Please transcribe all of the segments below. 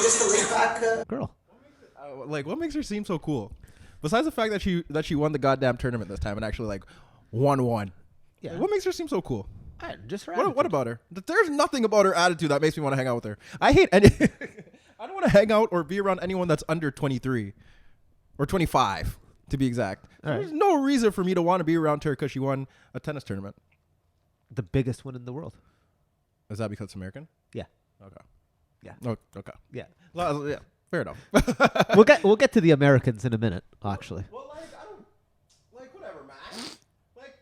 just a laid back girl. Like, what makes her seem so cool? Besides the fact that she won the goddamn tournament this time and actually like won. Yeah. Like, what makes her seem so cool? Just her what about her? There's nothing about her attitude that makes me want to hang out with her. I hate any. I don't want to hang out or be around anyone that's under 23 or 25 to be exact. There's no reason for me to want to be around her because she won a tennis tournament. The biggest one in the world. Is that because it's American? Yeah. Okay. Yeah. Oh, okay. Yeah. Well, yeah. Fair enough. We'll get to the Americans in a minute. Actually. Well, like I don't like whatever, man. Like.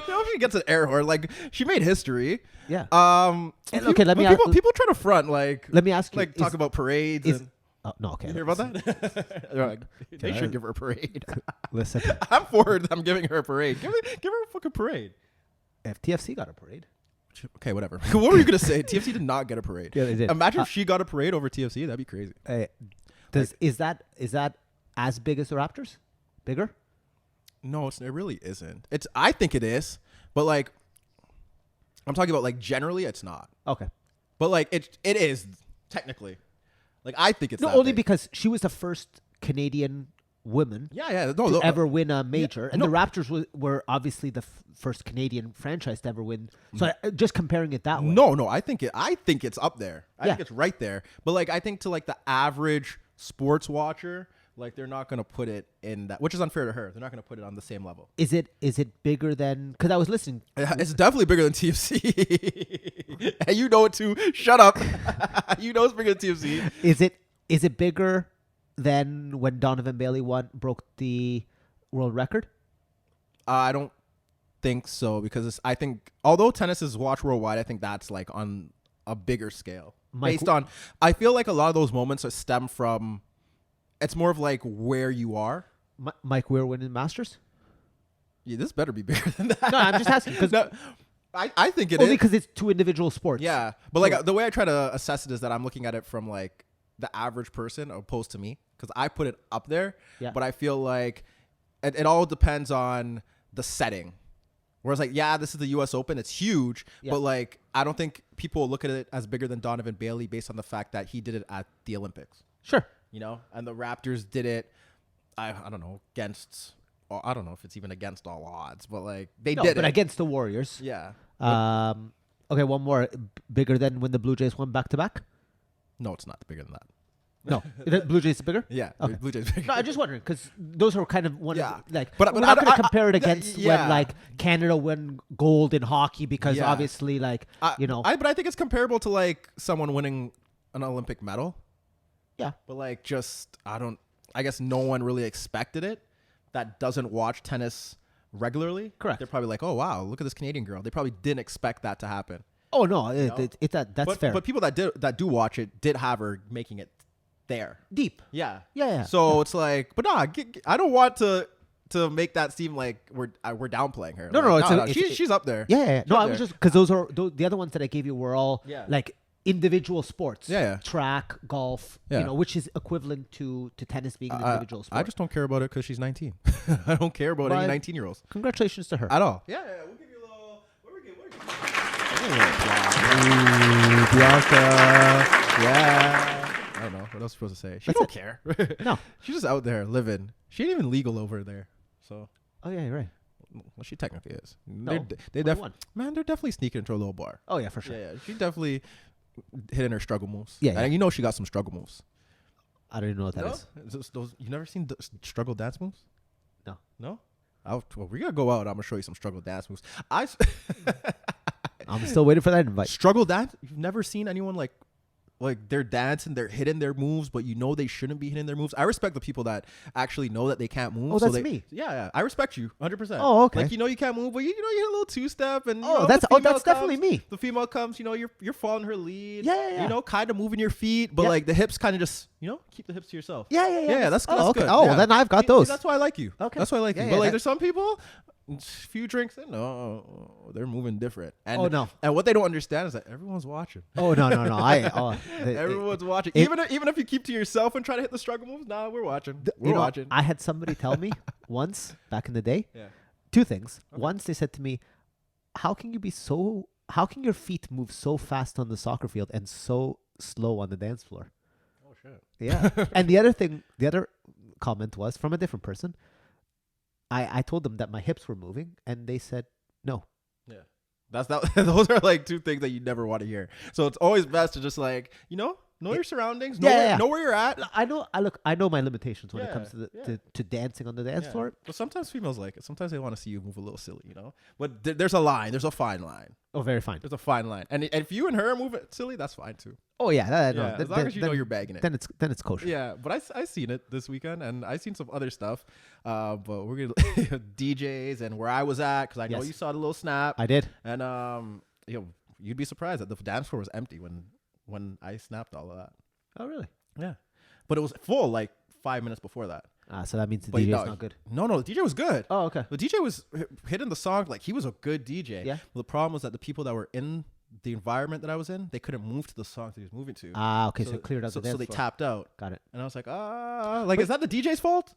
No, she gets an air horn. Like she made history. Yeah. Okay. Let me. People try to front like. Let me ask you. Like talk about parades. Oh, no, okay. You hear about that? They're like, they should give her a parade. Listen. I'm for them giving her a parade. Give her a fucking parade. If TFC got a parade. Okay, whatever. What were you going to say? TFC did not get a parade. Yeah, they did. Imagine if she got a parade over TFC. That'd be crazy. Is that as big as the Raptors? Bigger? No, it really isn't. I think it is. But, like, I'm talking about, like, generally it's not. Okay. But, like, it is technically. Like, I think it's only because she was the first Canadian woman to ever win a major. And the Raptors were obviously the first Canadian franchise to ever win. So just comparing it that way. No, I think it's up there. I think it's right there. But like I think to like the average sports watcher, like they're not going to put it in that, which is unfair to her. They're not going to put it on the same level. Is it bigger than, because I was listening. It's definitely bigger than TFC. And you know it too. Shut up. You know it's bigger than TFC. Is it bigger than when Donovan Bailey broke the world record? I don't think so, because I think although tennis is watched worldwide, I think that's like on a bigger scale. I feel like a lot of those moments stem from, it's more of like where you are. Mike Weir winning Masters? Yeah, this better be bigger than that. No, I'm just asking because I think it is. Only because it's two individual sports. Yeah, but like the way I try to assess it is that I'm looking at it from like the average person opposed to me, because I put it up there. Yeah. But I feel like it all depends on the setting. Whereas like, yeah, this is the U.S. Open. It's huge. Yeah. But like, I don't think people look at it as bigger than Donovan Bailey based on the fact that he did it at the Olympics. Sure. You know, and the Raptors did it, I don't know, against, I don't know if it's even against all odds, but like they did it. But against the Warriors. Yeah. Okay, one more. Bigger than when the Blue Jays won back-to-back? No, it's not bigger than that. No, the Blue Jays is bigger. Yeah, okay. Blue Jays bigger. No, I'm just wondering because those are kind of one. Yeah. Of the, like, but we're not going to compare it against when like Canada won gold in hockey because obviously like you know. But I think it's comparable to like someone winning an Olympic medal. Yeah, but like I guess no one really expected it. That doesn't watch tennis regularly. Correct. They're probably like, oh wow, look at this Canadian girl. They probably didn't expect that to happen. Oh no, that's fair. But people that do watch it did have her making it there deep. Yeah. So it's like, but nah, I don't want to make that seem like we're downplaying her. No, she's up there. Yeah. No, I was just because those are the other ones that I gave you were all like individual sports. Yeah. Track, golf. You know, which is equivalent to tennis being an individual sport. I just don't care about it because she's 19. I don't care about any 19-year-olds. Congratulations to her. At all. Yeah. We'll give you a little. What are we Bianca. Yeah. I don't know. What else am I supposed to say? She don't care. No. She's just out there living. She ain't even legal over there. So. Oh, yeah, you're right. Well, she technically is. No. They're definitely sneaking into a little bar. Oh, yeah, for sure. Yeah. She definitely hitting her struggle moves. Yeah. And you know she got some struggle moves. I don't even know what that is. You've never seen struggle dance moves? No. No? Well, we're going to go out. I'm going to show you some struggle dance moves. I'm still waiting for that invite. Struggle dance? You've never seen anyone like they're dancing, they're hitting their moves, but you know they shouldn't be hitting their moves. I respect the people that actually know that they can't move. Oh, that's me. Yeah. I respect you 100%. Oh, okay. Like, you know you can't move, but you hit a little two-step. And that's definitely me. The female comes, you're following her lead. Yeah. You know, kind of moving your feet, but like the hips kind of just, keep the hips to yourself. Yeah. That's okay. good. Oh, well, then I've got those. That's why I like you. Okay. That's why I like you. Yeah, but like there's some people, few drinks in, they're moving different. And, and what they don't understand is that everyone's watching. Oh no! Everyone's watching. Even if you keep to yourself and try to hit the struggle moves, we're watching. We're watching. I had somebody tell me once back in the day. Yeah. Two things. Okay. Once they said to me, "How can you be so how can your feet move so fast on the soccer field and so slow on the dance floor? Oh shit. Yeah. And the other comment was from a different person. I told them that my hips were moving, and they said no. Yeah. Those are like two things that you never want to hear. So it's always best to just like, know your surroundings, know where you're at. I know my limitations when it comes to dancing on the dance floor. But sometimes females like it. Sometimes they want to see you move a little silly, But there's a line. There's a fine line. Oh, very fine. There's a fine line. And if you and her move it silly, that's fine too. Oh yeah, as long as you know you're bagging it. Then it's kosher. Yeah, but I seen it this weekend, and I seen some other stuff. But we're gonna DJs and where I was at, because I know you saw the little snap. I did. And you'd be surprised that the dance floor was empty when I snapped all of that. Oh really? Yeah, but it was full like 5 minutes before that. So that means the DJ is not good. No, the DJ was good. Oh, okay. The DJ was hitting the song like he was a good DJ. Yeah. But the problem was that the people that were in the environment that I was in, they couldn't move to the songs he was moving to. Okay, so it cleared out the dance floor. So they tapped out. Got it. And I was like, is that the DJ's fault?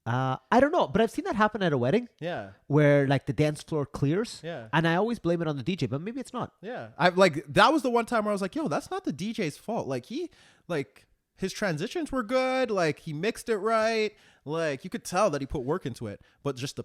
I don't know, but I've seen that happen at a wedding. Yeah. Where like the dance floor clears. Yeah. And I always blame it on the DJ, but maybe it's not. Yeah. That was the one time where I was like, yo, that's not the DJ's fault. Like his transitions were good. Like he mixed it right. Like you could tell that he put work into it, but just the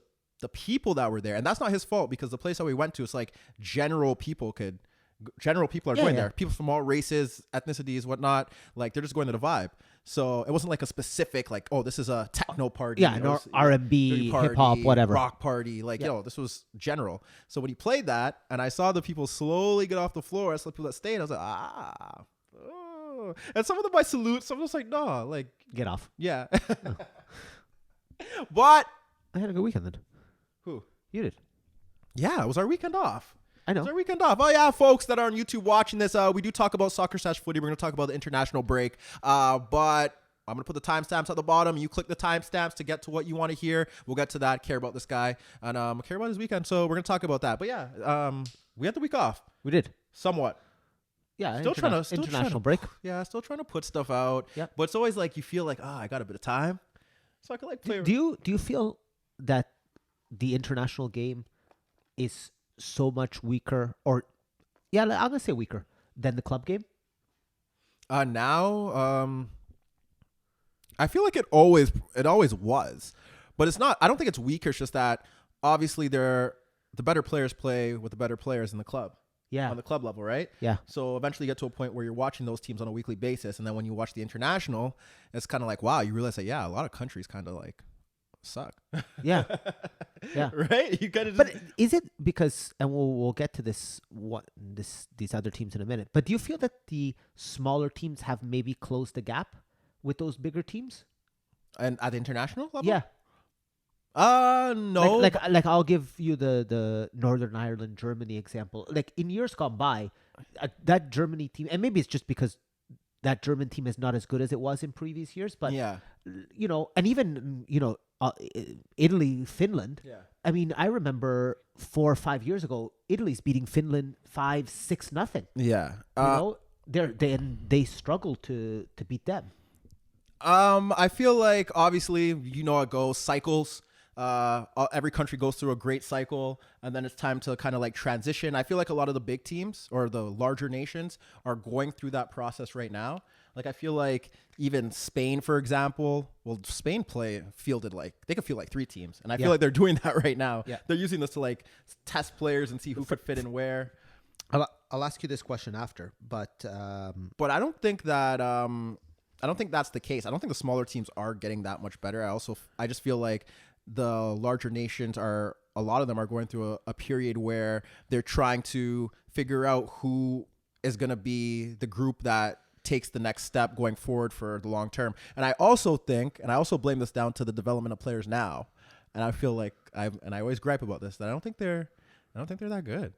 people that were there, and that's not his fault because the place that we went to, it's like general people are going there. People from all races, ethnicities, whatnot. Like they're just going to the vibe. So it wasn't like a specific like, oh, this is a techno party. Yeah, R&B, hip hop, whatever, rock party. Like this was general. So when he played that, and I saw the people slowly get off the floor, I saw people that stayed. I was like, oh. And some of them I salute. Some of them was like, no, like get off. Yeah. But I had a good weekend then. Who? You did. Yeah, it was our weekend off. I know. It's our weekend off. Oh, yeah, folks that are on YouTube watching this, we do talk about soccer/footy. We're going to talk about the international break. But I'm going to put the timestamps at the bottom. You click the timestamps to get to what you want to hear. We'll get to that, care about this guy, and care about his weekend. So we're going to talk about that. But yeah, we had the week off. We did. Somewhat. Yeah, still trying to international break. Yeah, still trying to put stuff out. Yeah. But it's always like you feel like, I got a bit of time. So I could like play. Do you feel that the international game is so much weaker, or I'm gonna say weaker than the club game? Now, I feel like it always was, but it's not. I don't think it's weaker. It's just that obviously the better players play with the better players in the club. Yeah. On the club level, right? Yeah. So eventually you get to a point where you're watching those teams on a weekly basis, and then when you watch the international, it's kind of like, wow, you realize that a lot of countries kind of like suck. Yeah. Yeah. Right? You kind of. But is it because, and we'll get to these other teams in a minute, but do you feel that the smaller teams have maybe closed the gap with those bigger teams? And at the international level? Yeah. No. Like I'll give you the Northern Ireland, Germany example. Like in years gone by, that Germany team, and maybe it's just because that German team is not as good as it was in previous years, but and even Italy, Finland. Yeah. I mean, I remember 4 or 5 years ago, Italy's beating Finland 5-6-0. Yeah. They struggle to beat them. I feel like obviously it goes cycles. Every country goes through a great cycle, and then it's time to kind of like transition. I feel like a lot of the big teams or the larger nations are going through that process right now. Like I feel like even Spain, for example, Spain fielded like they could field like 3 teams, and I feel like they're doing that right now. Yeah. They're using this to like test players and see who could fit in where. I'll ask you this question after, but I don't think that I don't think that's the case. I don't think the smaller teams are getting that much better. I just feel like the larger nations a lot of them are going through a period where they're trying to figure out who is going to be the group that takes the next step going forward for the long term. And I also blame this down to the development of players now. And I feel like I always gripe about this, that I don't think they're that good.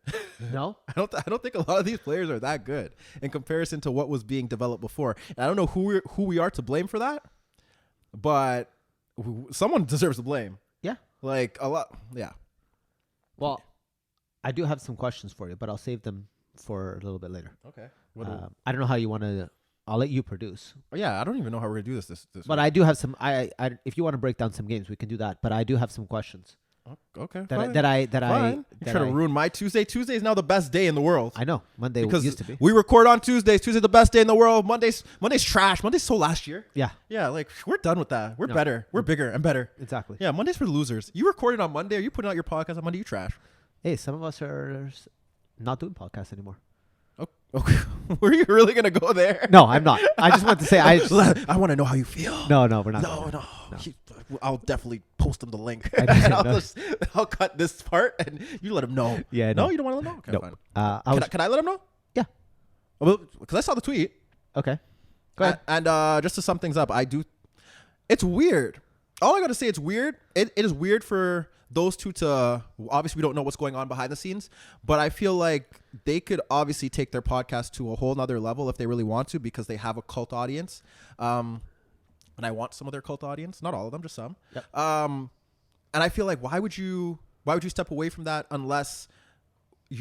No, I don't think a lot of these players are that good in comparison to what was being developed before. And I don't know who we are to blame for that, but someone deserves the blame. Yeah, like a lot. Yeah. Well, I do have some questions for you, but I'll save them for a little bit later. Okay. I don't know how you want to. I'll let you produce. Oh, yeah, I don't even know how we're gonna do this. But week. I do have some. I if you want to break down some games, we can do that. But I do have some questions. Okay. That I You're trying to ruin my Tuesday. Tuesday is now the best day in the world. I know. Monday used to be. We record on Tuesdays. Tuesday's the best day in the world. Monday's trash. Monday's so last year. Yeah. Yeah, like we're done with that. We're better. We're bigger and better. Exactly. Yeah, Monday's for losers. You recorded on Monday. Are you putting out your podcast on Monday? You trash. Hey, some of us are not doing podcasts anymore. Okay. Were you really gonna go there? No, I'm not. I just want to say I want to know how you feel. No, we're not. No. I'll definitely post him the link. No. I'll cut this part and you let him know. Yeah. No, you don't want to let him know. Okay, no. Fine. Can I let him know? Yeah. Well, because I saw the tweet. Okay. Go ahead. And just to sum things up, it's weird. All I gotta say, it's weird. It is weird for those two to, obviously we don't know what's going on behind the scenes, but I feel like they could obviously take their podcast to a whole nother level if they really want to, because they have a cult audience. And I want some of their cult audience, not all of them, just some. Yep. And I feel like why would you step away from that unless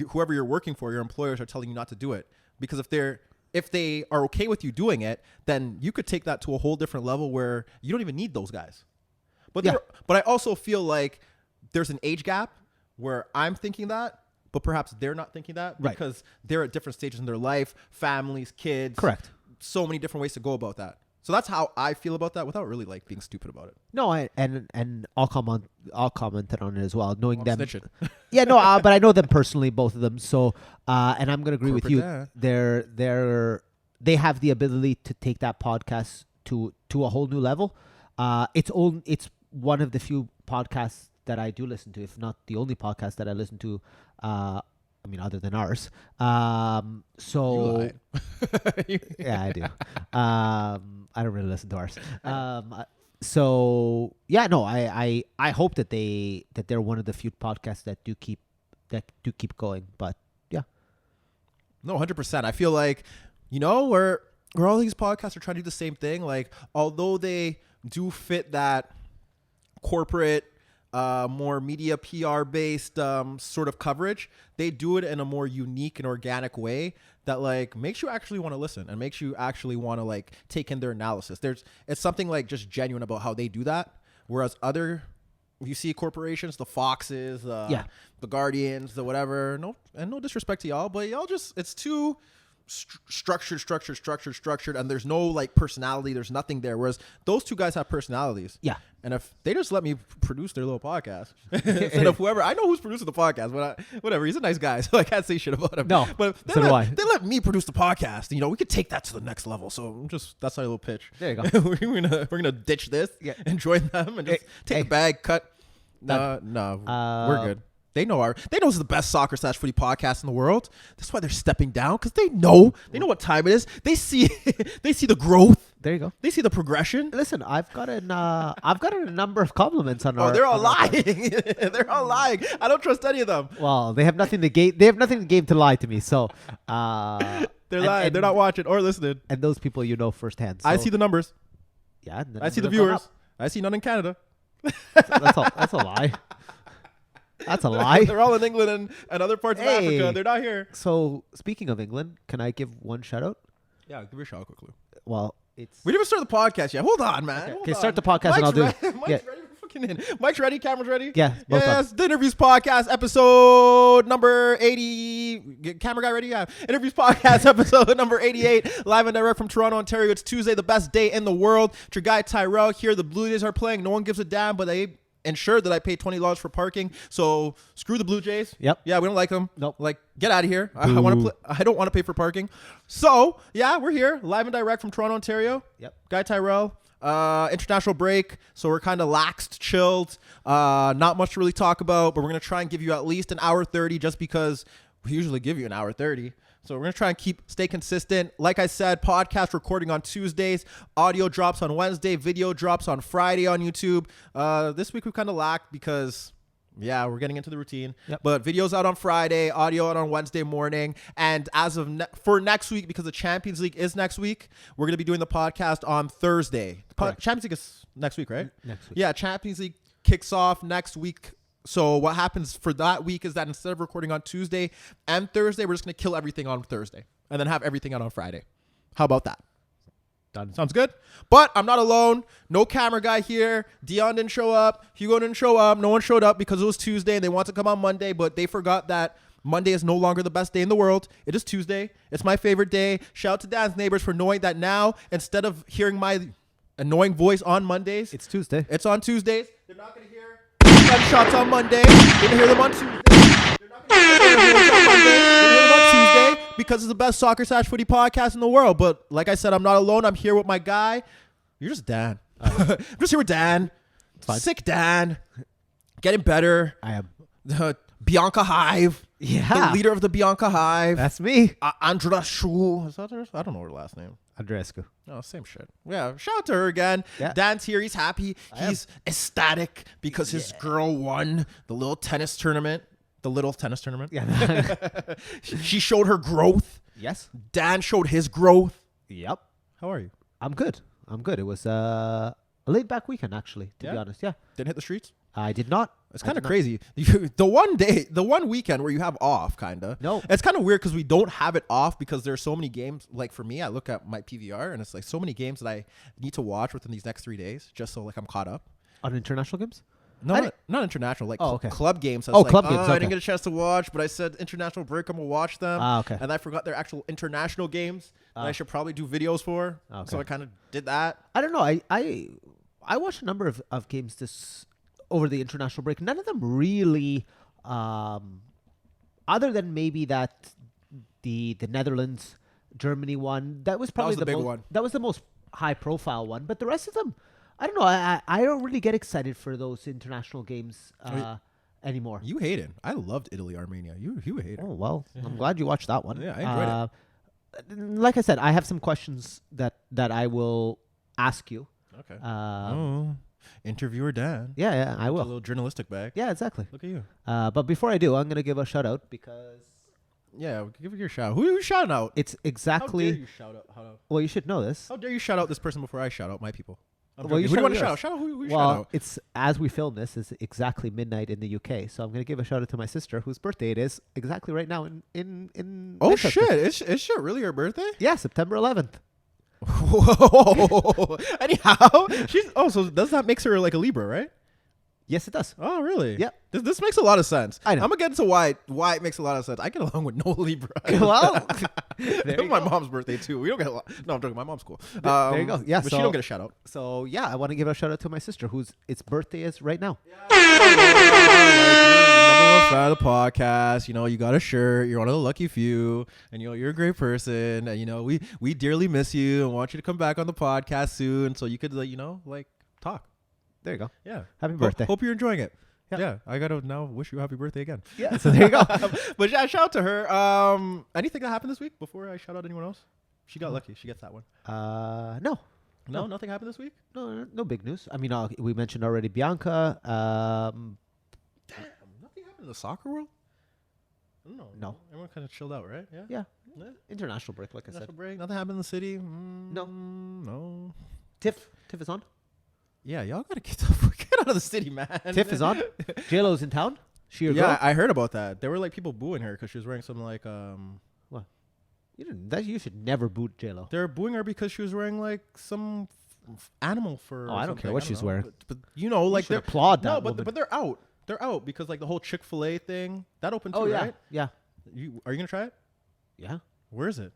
whoever you're working for, your employers, are telling you not to do it? Because if they are okay with you doing it, then you could take that to a whole different level where you don't even need those guys. But I also feel like there's an age gap where I'm thinking that, but perhaps they're not thinking that, because they're at different stages in their life, families, kids. Correct. So many different ways to go about that. So that's how I feel about that, without really like being stupid about it. No, and I'll comment on it as well, knowing them. Snitching. Yeah, no, but I know them personally, both of them. So, and I'm gonna agree with you. They have the ability to take that podcast to a whole new level. It's one of the few podcasts that I do listen to, if not the only podcast that I listen to. I mean, other than ours. So yeah, I do. I don't really listen to ours. So yeah, no, I hope that they're one of the few podcasts that do keep going. But yeah, no, 100%. I feel like, where all these podcasts are trying to do the same thing. Like, although they do fit that corporate, more media PR based sort of coverage, they do it in a more unique and organic way that like makes you actually want to listen and makes you actually want to like take in their analysis. It's something like just genuine about how they do that. Whereas you see corporations, the Foxes, the Guardians, the whatever. No disrespect to y'all, but y'all it's too structured, and there's no like personality. There's nothing there. Whereas those two guys have personalities. Yeah. And if they just let me produce their little podcast instead of whoever, I know who's producing the podcast, but whatever, he's a nice guy, so I can't say shit about him. No, but they let me produce the podcast. We could take that to the next level. So that's our little pitch. There you go. we're gonna ditch this and join them and just take the bag, cut. No, we're good. They know it's the best soccer/footy podcast in the world. That's why they're stepping down, because they know what time it is. They see the growth. There you go. They see the progression. Listen, I've gotten a number of compliments on our. Oh, they're all lying. They're all lying. I don't trust any of them. Well, they have nothing to gain. They have nothing to gain to lie to me. So, they're lying. They're not watching or listening. And those people firsthand. So. I see the numbers. Yeah. I see the viewers. I see none in Canada. That's a lie. That's a lie. They're all in England and other parts of Africa. They're not here. So, speaking of England, can I give one shout out? Yeah, give your shout out quickly. Well, we didn't even start the podcast yet. Hold on, man. Okay, start the podcast and I'll do it. Mike's ready. Mike's ready. Camera's ready. Yeah. Yes. The InnerViews Podcast episode number 80. Camera guy ready? Yeah. InnerViews Podcast episode number 88. Live and direct from Toronto, Ontario. It's Tuesday, the best day in the world. It's your guy Tyrrell here. The Blue Jays are playing. No one gives a damn, but they ensured that I paid $20 for parking. So screw the Blue Jays. Yep. Yeah, we don't like them. Nope. Like, get out of here. I don't want to pay for parking. So yeah, we're here live and direct from Toronto, Ontario. Yep. Guy Tyrell. International break, so we're kind of laxed, chilled, not much to really talk about, but we're going to try and give you at least an hour 30, just because we usually give you an hour 30. So we're going to try and stay consistent. Like I said, podcast recording on Tuesdays, audio drops on Wednesday, video drops on Friday on YouTube. This week we kind of lacked because we're getting into the routine. Yep. But videos out on Friday, audio out on Wednesday morning. And as of for next week, because the Champions League is next week, we're going to be doing the podcast on Thursday. Champions League is next week, right? Next week. Yeah, Champions League kicks off next week. So what happens for that week is that instead of recording on Tuesday and Thursday, we're just going to kill everything on Thursday and then have everything out on Friday. How about that? Done. Sounds good. But I'm not alone. No camera guy here. Dion didn't show up. Hugo didn't show up. No one showed up because it was Tuesday and they want to come on Monday, but they forgot that Monday is no longer the best day in the world. It is Tuesday. It's my favorite day. Shout out to Dan's neighbors for knowing that now, instead of hearing my annoying voice on Mondays, It's Tuesday. it's on Tuesdays. They're not going to hear gunshots on Monday. They're going to hear them on Tuesday. They're not going to hear them on Monday. They're going to hear them on Tuesday because it's the best soccer/footy podcast in the world. But like I said, I'm not alone. I'm here with my guy. You're just Dan. I'm just here with Dan. Sick Dan. Getting better. I am. Bianca Hive. Yeah. The leader of the Bianca Hive. That's me. Andrashu. Is that her? I don't know her last name. Andrescu. Oh, same shit. Yeah, shout out to her again. Yeah. Dan's here. He's happy. He's ecstatic because his girl won the little tennis tournament. The little tennis tournament. Yeah. She showed her growth. Yes. Dan showed his growth. Yep. How are you? I'm good. It was a laid back weekend, actually, to be honest. Yeah. Didn't hit the streets? I did not. It's kind of crazy. The one weekend where you have off, kind of. No. It's kind of weird because we don't have it off because there's so many games. Like for me, I look at my PVR and it's like so many games that I need to watch within these next 3 days just so like I'm caught up. On international games? No, not international. Like club games. Club games. Okay. I didn't get a chance to watch, but I said international break. I'm gonna watch them. Okay. And I forgot their actual international games that I should probably do videos for. Okay. So I kind of did that. I don't know. I watched a number of games this over the international break. None of them really, other than maybe that the Netherlands Germany one. That was probably the big one. That was the most high profile one. But the rest of them, I don't know. I don't really get excited for those international games anymore. You hate it. I loved Italy, Armenia. You hate it. Oh well, I'm glad you watched that one. Yeah, I enjoyed it. Like I said, I have some questions that I will ask you. Okay. Interviewer Dan. Yeah, I will. A little journalistic bag. Yeah, exactly. Look at you. But before I do, I'm gonna give a shout out because Yeah, give it your shout. Who are you shouting out? it's exactly. How dare you shout out? Well, you should know this. How dare you shout out this person before I shout out my people? Well, who do you want to shout out? Shout out who you shout Well, out. it's as we film this, it's exactly midnight in the UK, so I'm gonna give a shout out to my sister, whose birthday it is exactly right now in. Oh Manchester. shit! Is shit really her birthday? Yeah, September 11th. Whoa. Anyhow, so does that makes her like a Libra, right? Yes, it does. Oh, really? Yeah. This makes a lot of sense. I know. I'm gonna get into why it makes a lot of sense. I get along with no Libra. Well, It was my mom's birthday too. We don't get a lot. No, I'm joking. My mom's cool. There you go. Yeah, but she don't get a shout out. So yeah, I want to give a shout out to my sister, whose its birthday is right now. Number one fan of the podcast. You know, you got a shirt. You're one of the lucky few, and you know you're a great person. And you know we dearly miss you and want you to come back on the podcast soon, so you could talk. There you go. Yeah. Happy birthday. Hope you're enjoying it. Yeah. Yeah. I gotta now wish you a happy birthday again. Yeah. So there you go. But yeah, shout out to her. Anything that happened this week before I shout out anyone else? She got lucky. She gets that one. No. No, nothing happened this week? No big news. I mean, we mentioned already Bianca. Damn, nothing happened in the soccer world? No. Everyone kind of chilled out, right? Yeah. International break, like I said. Break. Nothing happened in the city? No. Tiff is on. Yeah, y'all gotta get out of the city, man. Tiff is on. JLo's in town. She your girl? I heard about that. There were like people booing her because she was wearing some like What? You should never boot JLo. They're booing her because she was wearing like some animal fur. Oh, I don't care what she's wearing. But you know, like they're applaud that. No, but they're out. They're out because like the whole Chick-fil-A thing that opened too, right? Yeah. Are you gonna try it? Yeah. Where is it?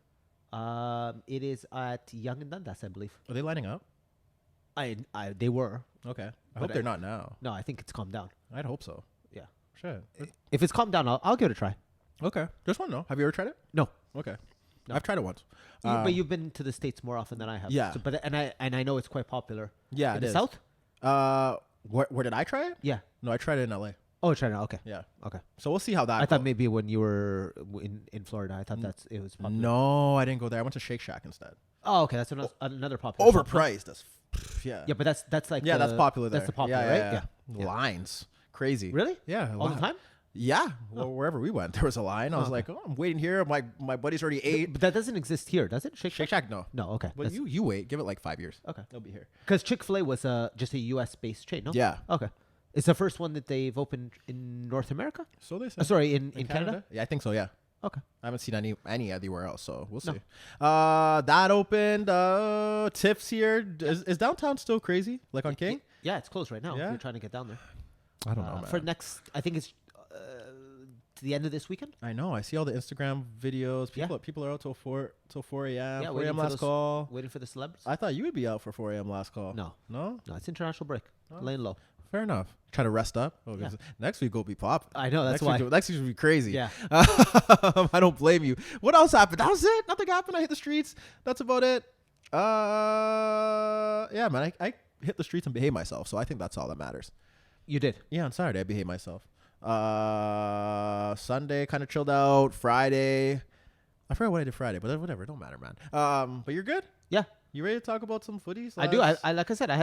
It is at Young and Dundas, I believe. Are they lining up? They were. Okay. I hope they're not now. No, I think it's calmed down. I'd hope so. Yeah. Shit. If it's calmed down, I'll give it a try. Okay. Just want to know. Have you ever tried it? No. Okay. No. I've tried it once. But you've been to the States more often than I have. Yeah. So, I know it's quite popular. Yeah, in it the is. South? Where did I try it? Yeah. No, I tried it in LA. Oh, China. Okay. Yeah. Okay. So we'll see how that I thought goes. maybe when you were in Florida, I thought it was popular. No, I didn't go there. I went to Shake Shack instead. Oh, okay. That's another popular. Overpriced. Yeah. Yeah, but that's like that's popular there. That's the popular, right? Yeah. Lines. Crazy. Really? Yeah. All the time? Yeah. Well, wherever we went, there was a line. I was like, I'm waiting here. My buddies already ate. But that doesn't exist here, does it? Shake Shake Shack, no. No, okay. But you wait. Give it like 5 years. Okay. They'll be here. Because Chick-fil-A was just a U.S.-based chain, no? Yeah. Okay. It's the first one that they've opened in North America? So they say. Sorry, in Canada? Yeah, I think so, yeah. Okay. I haven't seen any anywhere else, so we'll see. That opened. Tiff's here. Is downtown still crazy? Like on King? Yeah, it's closed right now. Yeah? If you're trying to get down there. I don't know, man. For next, I think it's to the end of this weekend. I know. I see all the Instagram videos. People are out till 4 a.m. 4 a.m. last call. Waiting for the celebs. I thought you would be out for 4 a.m. last call. No, no. It's international break. Laying low. Fair enough. Try to rest up. Yeah. Next week will be popping. I know. That's why. Next week will be crazy. Yeah. I don't blame you. What else happened? That was it. Nothing happened. I hit the streets. That's about it. Yeah, man. I hit the streets and behaved myself. So I think that's all that matters. You did. Yeah, on Saturday I behaved myself. Sunday kind of chilled out. Friday, I forgot what I did Friday, but whatever. It don't matter, man. But you're good. Yeah. You ready to talk about some footies? I do. I like I said, I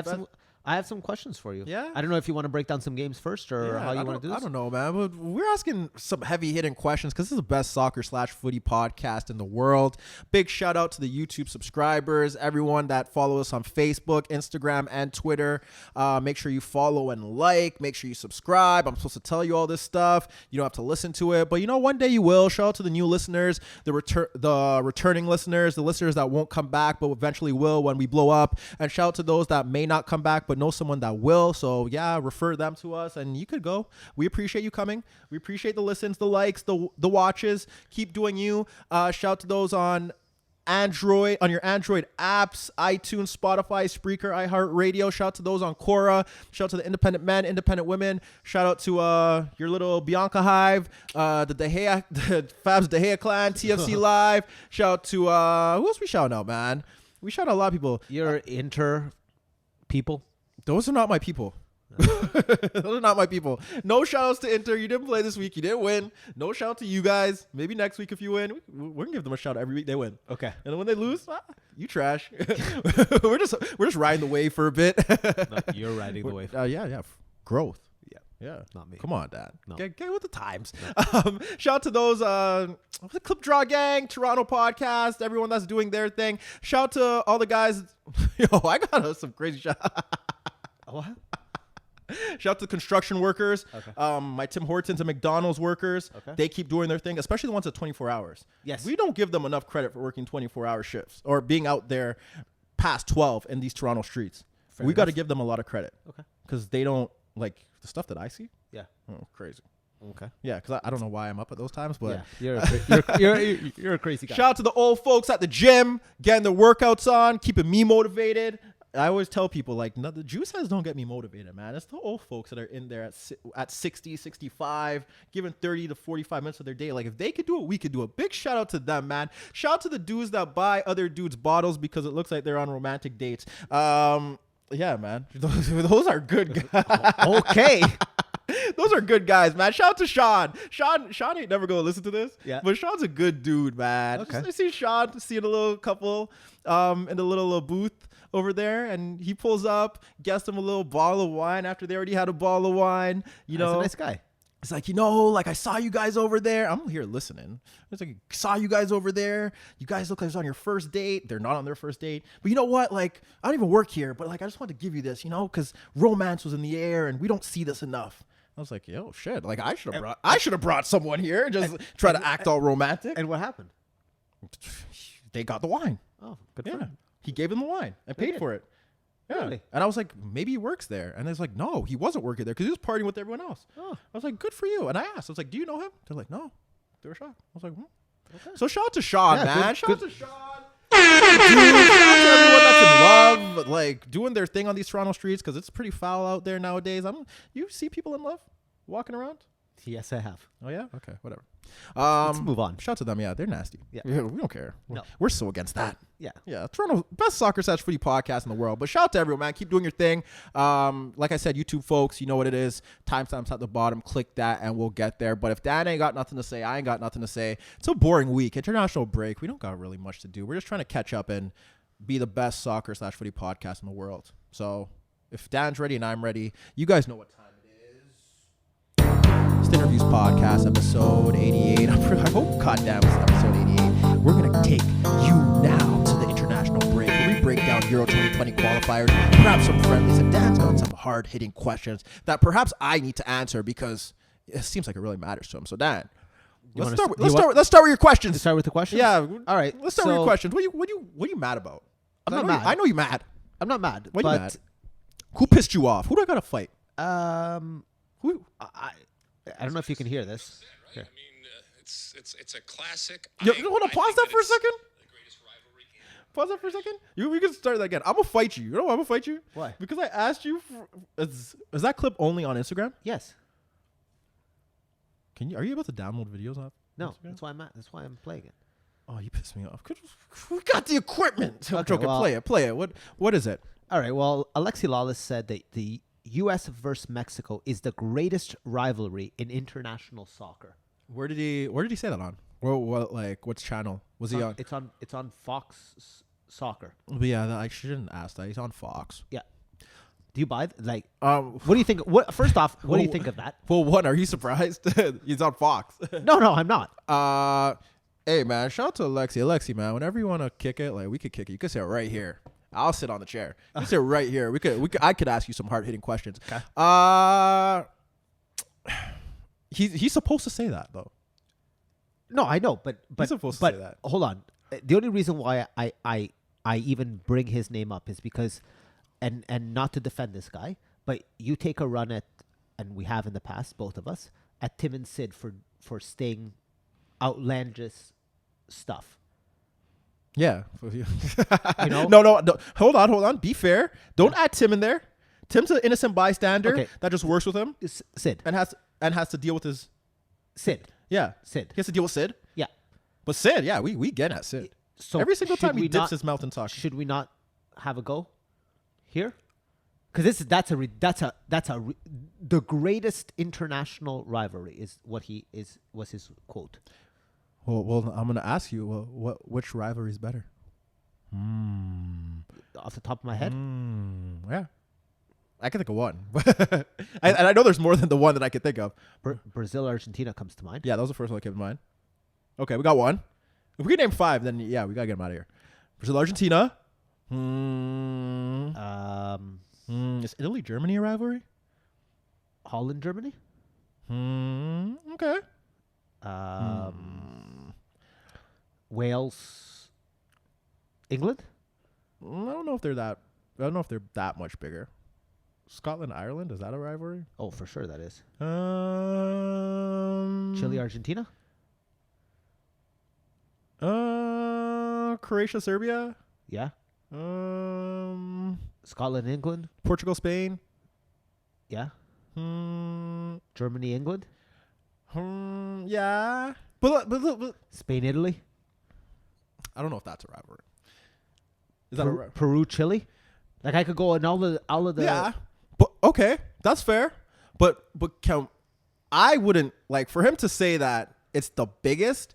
have some questions for you. Yeah. I don't know if you want to break down some games first or how you want to do this. I don't know, man. But we're asking some heavy hitting questions because this is the best soccer/footy podcast in the world. Big shout out to the YouTube subscribers, everyone that follow us on Facebook, Instagram, and Twitter. Make sure you follow and like. Make sure you subscribe. I'm supposed to tell you all this stuff. You don't have to listen to it, but one day you will. Shout out to the new listeners, the returning listeners, the listeners that won't come back but eventually will when we blow up, and shout out to those that may not come back but know someone that will. So yeah, refer them to us and you could go. We appreciate you coming. We appreciate the listens, the likes, the watches. Keep doing you. Shout out to those on Android, on your Android apps, iTunes, Spotify, Spreaker, iHeartRadio. Shout out to those on Quora. Shout out to the independent men, independent women. Shout out to your little Bianca Hive, the Fabs De Gea clan, TFC Live. Shout out to who else we shout out, man? We shout out a lot of people. Your Inter people. Those are not my people. Those are not my people. No shout outs to Inter. You didn't play this week. You didn't win. No shout out to you guys. Maybe next week if you win, we're gonna give them a shout out every week they win. Okay. And when they lose, you trash. we're just riding the wave for a bit. No, you're riding the wave. Yeah. Growth. Yeah. Not me. Come on, Dad. No. Get with the times. No. Shout out to those the Clip Draw Gang, Toronto Podcast, everyone that's doing their thing. Shout out to all the guys. I got some crazy shout. What? Shout out to construction workers. Okay. My Tim Hortons and McDonald's workers. Okay. They keep doing their thing, especially the ones at 24 hours. Yes. We don't give them enough credit for working 24-hour shifts or being out there past 12 in these Toronto streets. We got to give them a lot of credit. Okay. Because they don't like the stuff that I see. Yeah. Oh, crazy. Okay. Yeah, because I don't know why I'm up at those times, but yeah. you're a crazy guy. Shout out to the old folks at the gym, getting their workouts on, keeping me motivated. I always tell people, the juice heads don't get me motivated, man. It's the old folks that are in there at 60, 65, giving 30 to 45 minutes of their day. Like, if they could do it, we could do it. Big shout out to them, man. Shout out to the dudes that buy other dudes' bottles because it looks like they're on romantic dates. Yeah, man. Those are good guys. Okay. Those are good guys, man. Shout out to Sean. Sean ain't never going to listen to this. Yeah. But Sean's a good dude, man. Okay. I see Sean seeing a little couple in the little booth over there, and he pulls up, gets them a little bottle of wine after they already had a bottle of wine. That's a nice guy. It's like, I saw you guys over there. I'm here listening. It's like, saw you guys over there. You guys look like it's on your first date. They're not on their first date. But you know what? I don't even work here, but I just wanted to give you this, because romance was in the air and we don't see this enough. I was like, yo, shit. I should have brought someone here and just try to act all romantic. And what happened? They got the wine. Oh, good for him. He gave them the wine and paid for it. Yeah. Really? And I was like, maybe he works there. And it's like, no, he wasn't working there because he was partying with everyone else. Oh. I was like, good for you. And I asked, I was like, do you know him? They're like, no. They were shocked. I was like, okay. So shout out to Sean, man. Shout out to Sean. Shout out to everyone that's in love, doing their thing on these Toronto streets because it's pretty foul out there nowadays. You see people in love walking around? Yes, I have. Oh, yeah? Okay, whatever. Let's move on. Shout out to them. Yeah, they're nasty. Yeah. We don't care. No. We're so against that. Yeah. Yeah. Toronto, best soccer/footy podcast in the world. But shout out to everyone, man. Keep doing your thing. Like I said, YouTube folks, you know what it is. Timestamps at the bottom. Click that and we'll get there. But if Dan ain't got nothing to say, I ain't got nothing to say. It's a boring week. International break. We don't got really much to do. We're just trying to catch up and be the best soccer/footy podcast in the world. So if Dan's ready and I'm ready, you guys know what time it is. It's the InnerViews Podcast, episode 88. I hope, goddamn, it's episode 88. We're going to take you now to the international break where we break down Euro 2020 qualifiers, perhaps some friendlies, and Dan's got some hard-hitting questions that perhaps I need to answer because it seems like it really matters to him. So, Dan, Let's start with your questions. Start with the questions. Yeah. All right. Let's start with your questions. What are you mad about? I'm not mad. I know you're mad. I'm not mad. Why are you mad? Who pissed you off? Who do I gotta fight? Who? I don't know if you can hear this. Right? I mean, it's a classic. Hold on. Pause that for a second. Pause that for a second. We can start that again. I'm gonna fight you. You know why I'm gonna fight you? Why? Because I asked you. Is that clip only on Instagram? Yes. Are you able to download videos off? No. Instagram? That's why I'm playing it. Oh, you pissed me off. We got the equipment. I'm joking. Well, play it. What is it? All right. Well, Alexi Lawless said that the U.S. versus Mexico is the greatest rivalry in international soccer. Where did he say that on? What's channel was he on? It's on Fox Soccer. But yeah, I shouldn't ask that. He's on Fox. Yeah. Do you buy what do you think? First off, what do you think of that? Well, what are you surprised? He's on Fox. No, I'm not. Hey man, shout out to Alexi. Alexi, man, whenever you want to kick it, we could kick it. You could sit right here. I'll sit on the chair. You sit right here. I could ask you some hard hitting questions. Okay. He's supposed to say that though. No, I know, but he's supposed to say that. Hold on. The only reason why I even bring his name up is because, and not to defend this guy, but you take a run at, and we have in the past, both of us, at Tim and Sid for staying outlandish stuff. Yeah. You know? No. Hold on. Be fair. Don't add Tim in there. Tim's an innocent bystander that just works with him. Sid. And has to deal with his Sid. Yeah. Sid. He has to deal with Sid? Yeah. But Sid, yeah, we get at Sid. So every single time he dips his mouth in soccer. Should we not have a go here? Because the greatest international rivalry was his quote. Well, I'm gonna ask you. Which rivalry is better? Off the top of my head, yeah, I can think of one, and I know there's more than the one that I could think of. Brazil, Argentina comes to mind. Yeah, that was the first one that came to mind. Okay, we got one. If we can name 5, then yeah, we gotta get them out of here. Brazil, Argentina. Is Italy, Germany a rivalry? Holland, Germany. Okay. Wales, England. I don't know if they're that much bigger. Scotland, Ireland, is that a rivalry? Oh, for sure that is. Chile, Argentina. Croatia, Serbia. Yeah. Scotland, England. Portugal, Spain. Yeah. Germany, England. Yeah. But Spain, Italy. I don't know if that's a rivalry. Is that a rivalry? Peru, Chile. I could go on all of the. Yeah. But okay, that's fair. But I wouldn't for him to say that it's the biggest.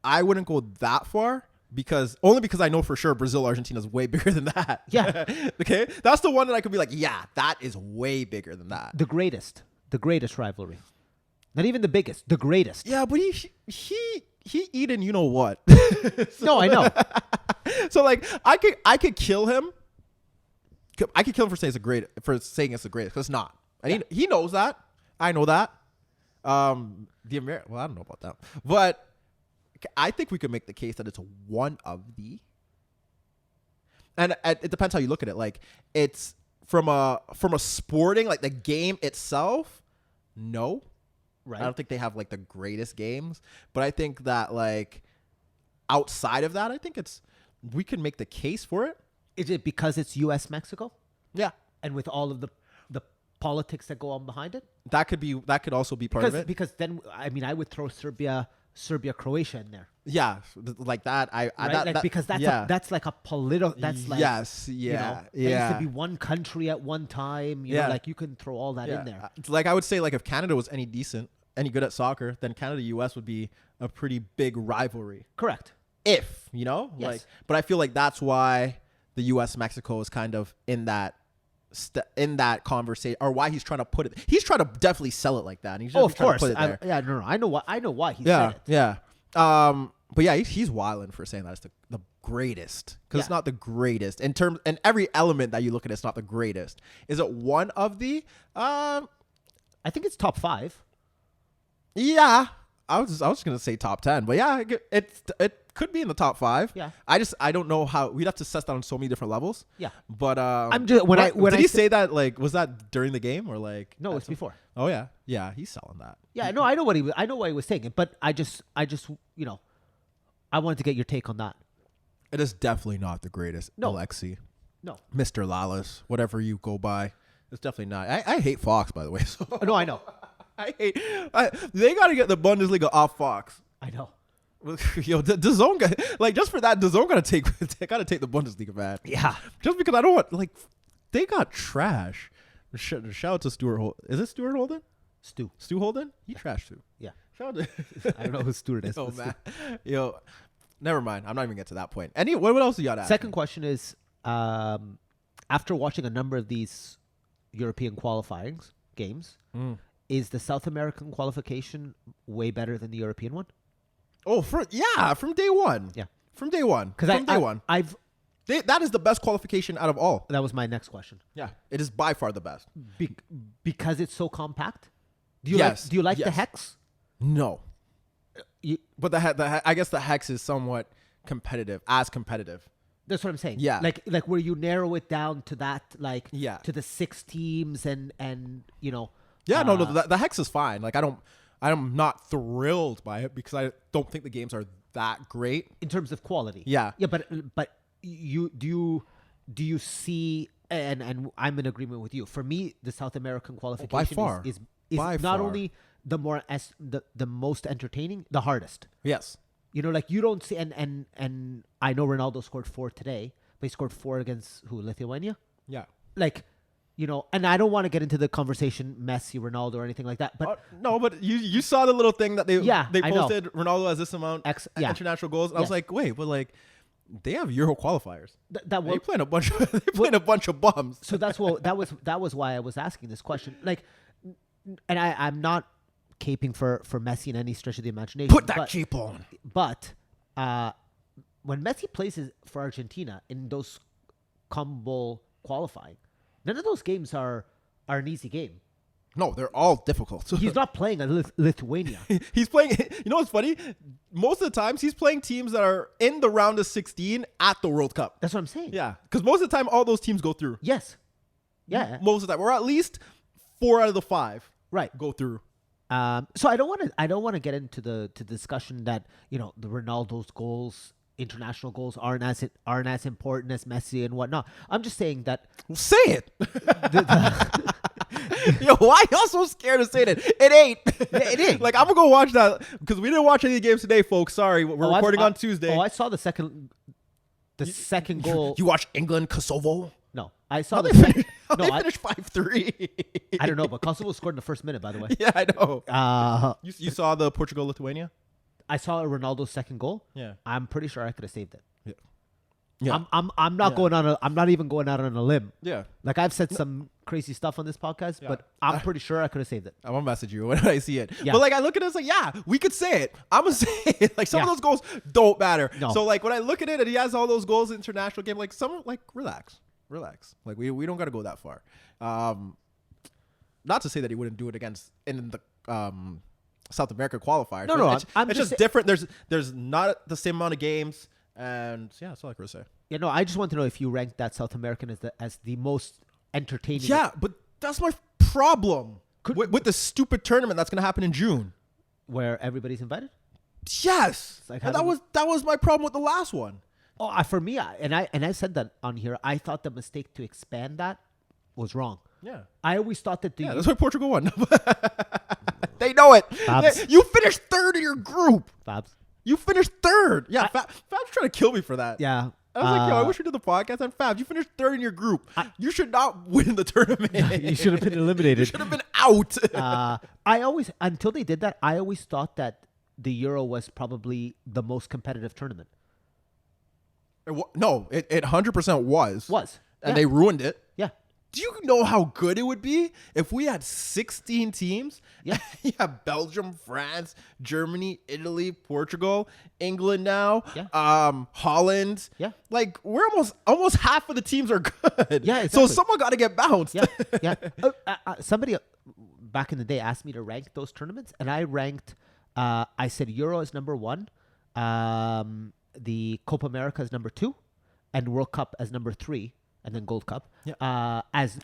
I wouldn't go that far because I know for sure Brazil, Argentina is way bigger than that. Yeah. Okay, that's the one that I could be yeah, that is way bigger than that. The greatest rivalry. Not even the biggest, the greatest. Yeah, but he Eden, you know what? No, I know. So I could kill him. I could kill him for saying it's the greatest because it's not. And he knows that. I know that. I don't know about that, but I think we could make the case that it's one of the. And it depends how you look at it. It's from a sporting the game itself. No. Right. I don't think they have the greatest games, but I think that outside of that, I think we can make the case for it. Is it because it's U.S. Mexico? Yeah. And with all of the politics that go on behind it? That could also be part of it. Because then I would throw Serbia, Croatia in there. Yeah, that. Because that's a political. That's yes, yeah, There used to be one country at one time. You know, you can throw all that in there. I would say if Canada was any good at soccer, then Canada-US would be a pretty big rivalry. Correct. If yes. But I feel that's why the U.S.-Mexico is kind of in that conversation, or why he's trying to put it. He's trying to definitely sell it like that. And he's of course. To put it there. No. I know why he said it. Yeah. But yeah, he's wilding for saying that it's the greatest because it's not the greatest in every element that you look at. It's not the greatest. Is it one of the? I think it's top 5. Yeah, I was just gonna say top 10, but yeah, it could be in the top 5. Yeah. I don't know how we'd have to assess that on so many different levels. Yeah. But I'm just when did I he say that, like, was that during the game or like? No, it's before. Oh yeah, yeah, he's selling that. Yeah, no, I know what he was saying, but I just you know, I wanted to get your take on that. It is definitely not the greatest. No. Alexi. No. Mr. Lallis, whatever you go by. It's definitely not. I hate Fox, by the way. So No, I know. They got to get the Bundesliga off Fox. I know. Yo, DAZN got, like, just for that, DAZN got to take the Bundesliga, man. Yeah. Just because I don't want, like, they got trash. Shout out to Stuart Holden. Is it Stuart Holden? Stu Holden? He trashed too. Yeah. Shout out I don't know who Stuart is. Oh man. Yo, never mind. I'm not even get to that point. What else you got to ask? Second question is, after watching a number of these European qualifying games, is the South American qualification way better than the European one? Oh, from day one. Yeah. From day one. Because that is the best qualification out of all. That was my next question. Yeah, it is by far the best. Because it's so compact. Do you like the hex? No. But I guess the hex is somewhat competitive. That's what I'm saying. Yeah. Like where you narrow it down to that, like, yeah, to the 6 teams and you know. Yeah, no, the hex is fine. Like, I'm not thrilled by it because I don't think the games are that great in terms of quality. Yeah. Yeah, but do you see, and I'm in agreement with you. For me, the South American qualification is not only the most entertaining, the hardest. Yes. You know, like, you don't see, and I know Ronaldo scored 4 today, but he scored 4 against who? Lithuania? Yeah. Like, you know, and I don't want to get into the conversation Messi, Ronaldo, or anything like that. But no, but you saw the little thing that they posted. Ronaldo has this amount international goals. I was like, wait, but like, they have Euro qualifiers. They playing a bunch of bums. So that was why I was asking this question. Like, and I'm not caping for Messi in any stretch of the imagination. Put that cape on. But when Messi plays for Argentina in those combo qualifying, none of those games are an easy game. No, they're all difficult. He's not playing at Lithuania. He's playing. You know what's funny? Most of the times, he's playing teams that are in the round of 16 at the World Cup. That's what I'm saying. Yeah, because most of the time, all those teams go through. Yes. Yeah. Most of the time, or at least 4 out of the 5. Right. Go through. So I don't want to get into the discussion that, you know, the Ronaldo's goals, international goals, aren't as important as Messi and whatnot. I'm just saying that. Well, say it. Yo, why y'all so scared to say that? It ain't. It ain't. Like, I'm gonna go watch that because we didn't watch any games today, folks. Sorry, we're recording on Tuesday. Oh, I saw the second goal. You watched England Kosovo? No, I saw they second. They finished 5-3. I don't know, but Kosovo scored in the first minute, by the way. Yeah, I know. You saw the Portugal Lithuania? I saw Ronaldo's second goal. Yeah, I'm pretty sure I could have saved it. Yeah. I'm not going on. I'm not even going out on a limb. Yeah. Like, I've said some crazy stuff on this podcast, but I'm pretty sure I could have saved it. I'm gonna message you when I see it. Yeah. But like, I look at it, it's like, yeah, we could say it. I'm gonna say it. Like, some of those goals don't matter. No. So like, when I look at it and he has all those goals in international game, like, relax. Like, we don't gotta go that far. Not to say that he wouldn't do it in the South America qualifiers. No, it's just different. There's not the same amount of games. And yeah, that's all I could say. Yeah, no, I just want to know if you rank that South American as the most entertaining. Yeah, but that's my problem with the stupid tournament that's going to happen in June, where everybody's invited. Yes, like, and that was my problem with the last one. Oh, for me, I said that on here. I thought the mistake to expand that was wrong. Yeah, I always thought that that's why Portugal won. They know it. You finished 3rd in your group. Fabs. You finished 3rd. Yeah, Fab's trying to kill me for that. Yeah. I was like, yo, I wish we did the podcast. And Fab, you finished 3rd in your group. You should not win the tournament. You should have been eliminated. You should have been out. I always, until they did that, I always thought that the Euro was probably the most competitive tournament. No, it 100% was. And they ruined it. Yeah. Do you know how good it would be if we had 16 teams? Yeah. You have Belgium, France, Germany, Italy, Portugal, England now, Holland. Yeah. Like, we're almost half of the teams are good. Yeah, exactly. So someone got to get bounced. Yeah. Somebody back in the day asked me to rank those tournaments, and I ranked I said Euro is number 1, the Copa America is number 2, and World Cup as number 3, and then Gold Cup. Yeah. As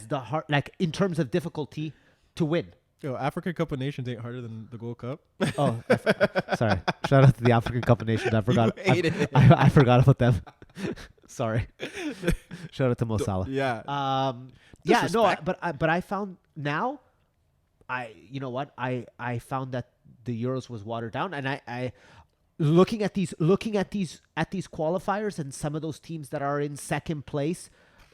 the hard, like in terms of difficulty to win. Yo, African Cup of Nations ain't harder than the Gold Cup. Oh, sorry. Shout out to the African Cup of Nations. I forgot. You hated it. I forgot about them. Sorry. Shout out to Mo Salah. Yeah. Yeah. No. Disrespect. But I found now, you know what? I found that the Euros was watered down, and I looking at these qualifiers and some of those teams that are in second place.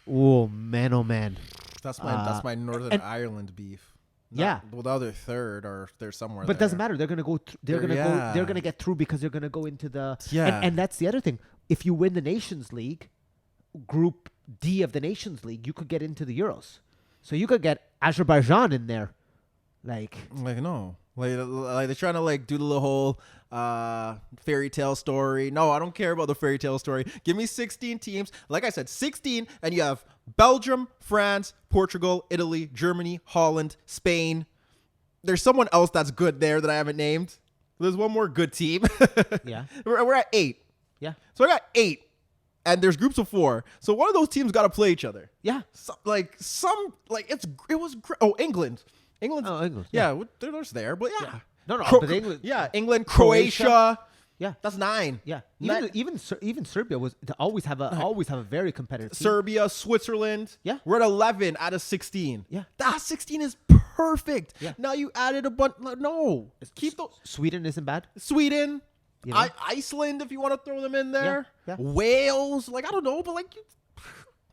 Oh man. That's my Northern Ireland beef. Yeah. Well, the other third, or they're somewhere. But it doesn't matter. They're gonna go. They're gonna get through because they're gonna go into the. Yeah. And that's the other thing. If you win the Nations League, Group D of the Nations League, you could get into the Euros. So you could get Azerbaijan in there, like no, like they're trying to like do the little whole fairy tale story. No, I don't care about the fairy tale story. Give me 16 teams. Like I said, 16, and you have Belgium, France, Portugal, Italy, Germany, Holland, Spain. There's someone else that's good there that I haven't named. There's one more good team. Yeah. We're at 8. Yeah. So I got 8, and there's groups of 4. So one of those teams got to play each other. Yeah. It was great. Oh, England. England. Yeah, they're just there, but yeah. No, but England. Yeah, England, Croatia. Yeah. That's 9. Yeah. Even Serbia was to always have a very competitive team. Serbia, Switzerland. Yeah. We're at 11 out of 16. Yeah. That 16 is perfect. Yeah. Now you added a bunch. No. Keep those. Sweden isn't bad. Sweden. You know? Iceland, if you want to throw them in there. Yeah. Wales. Like, I don't know, but like,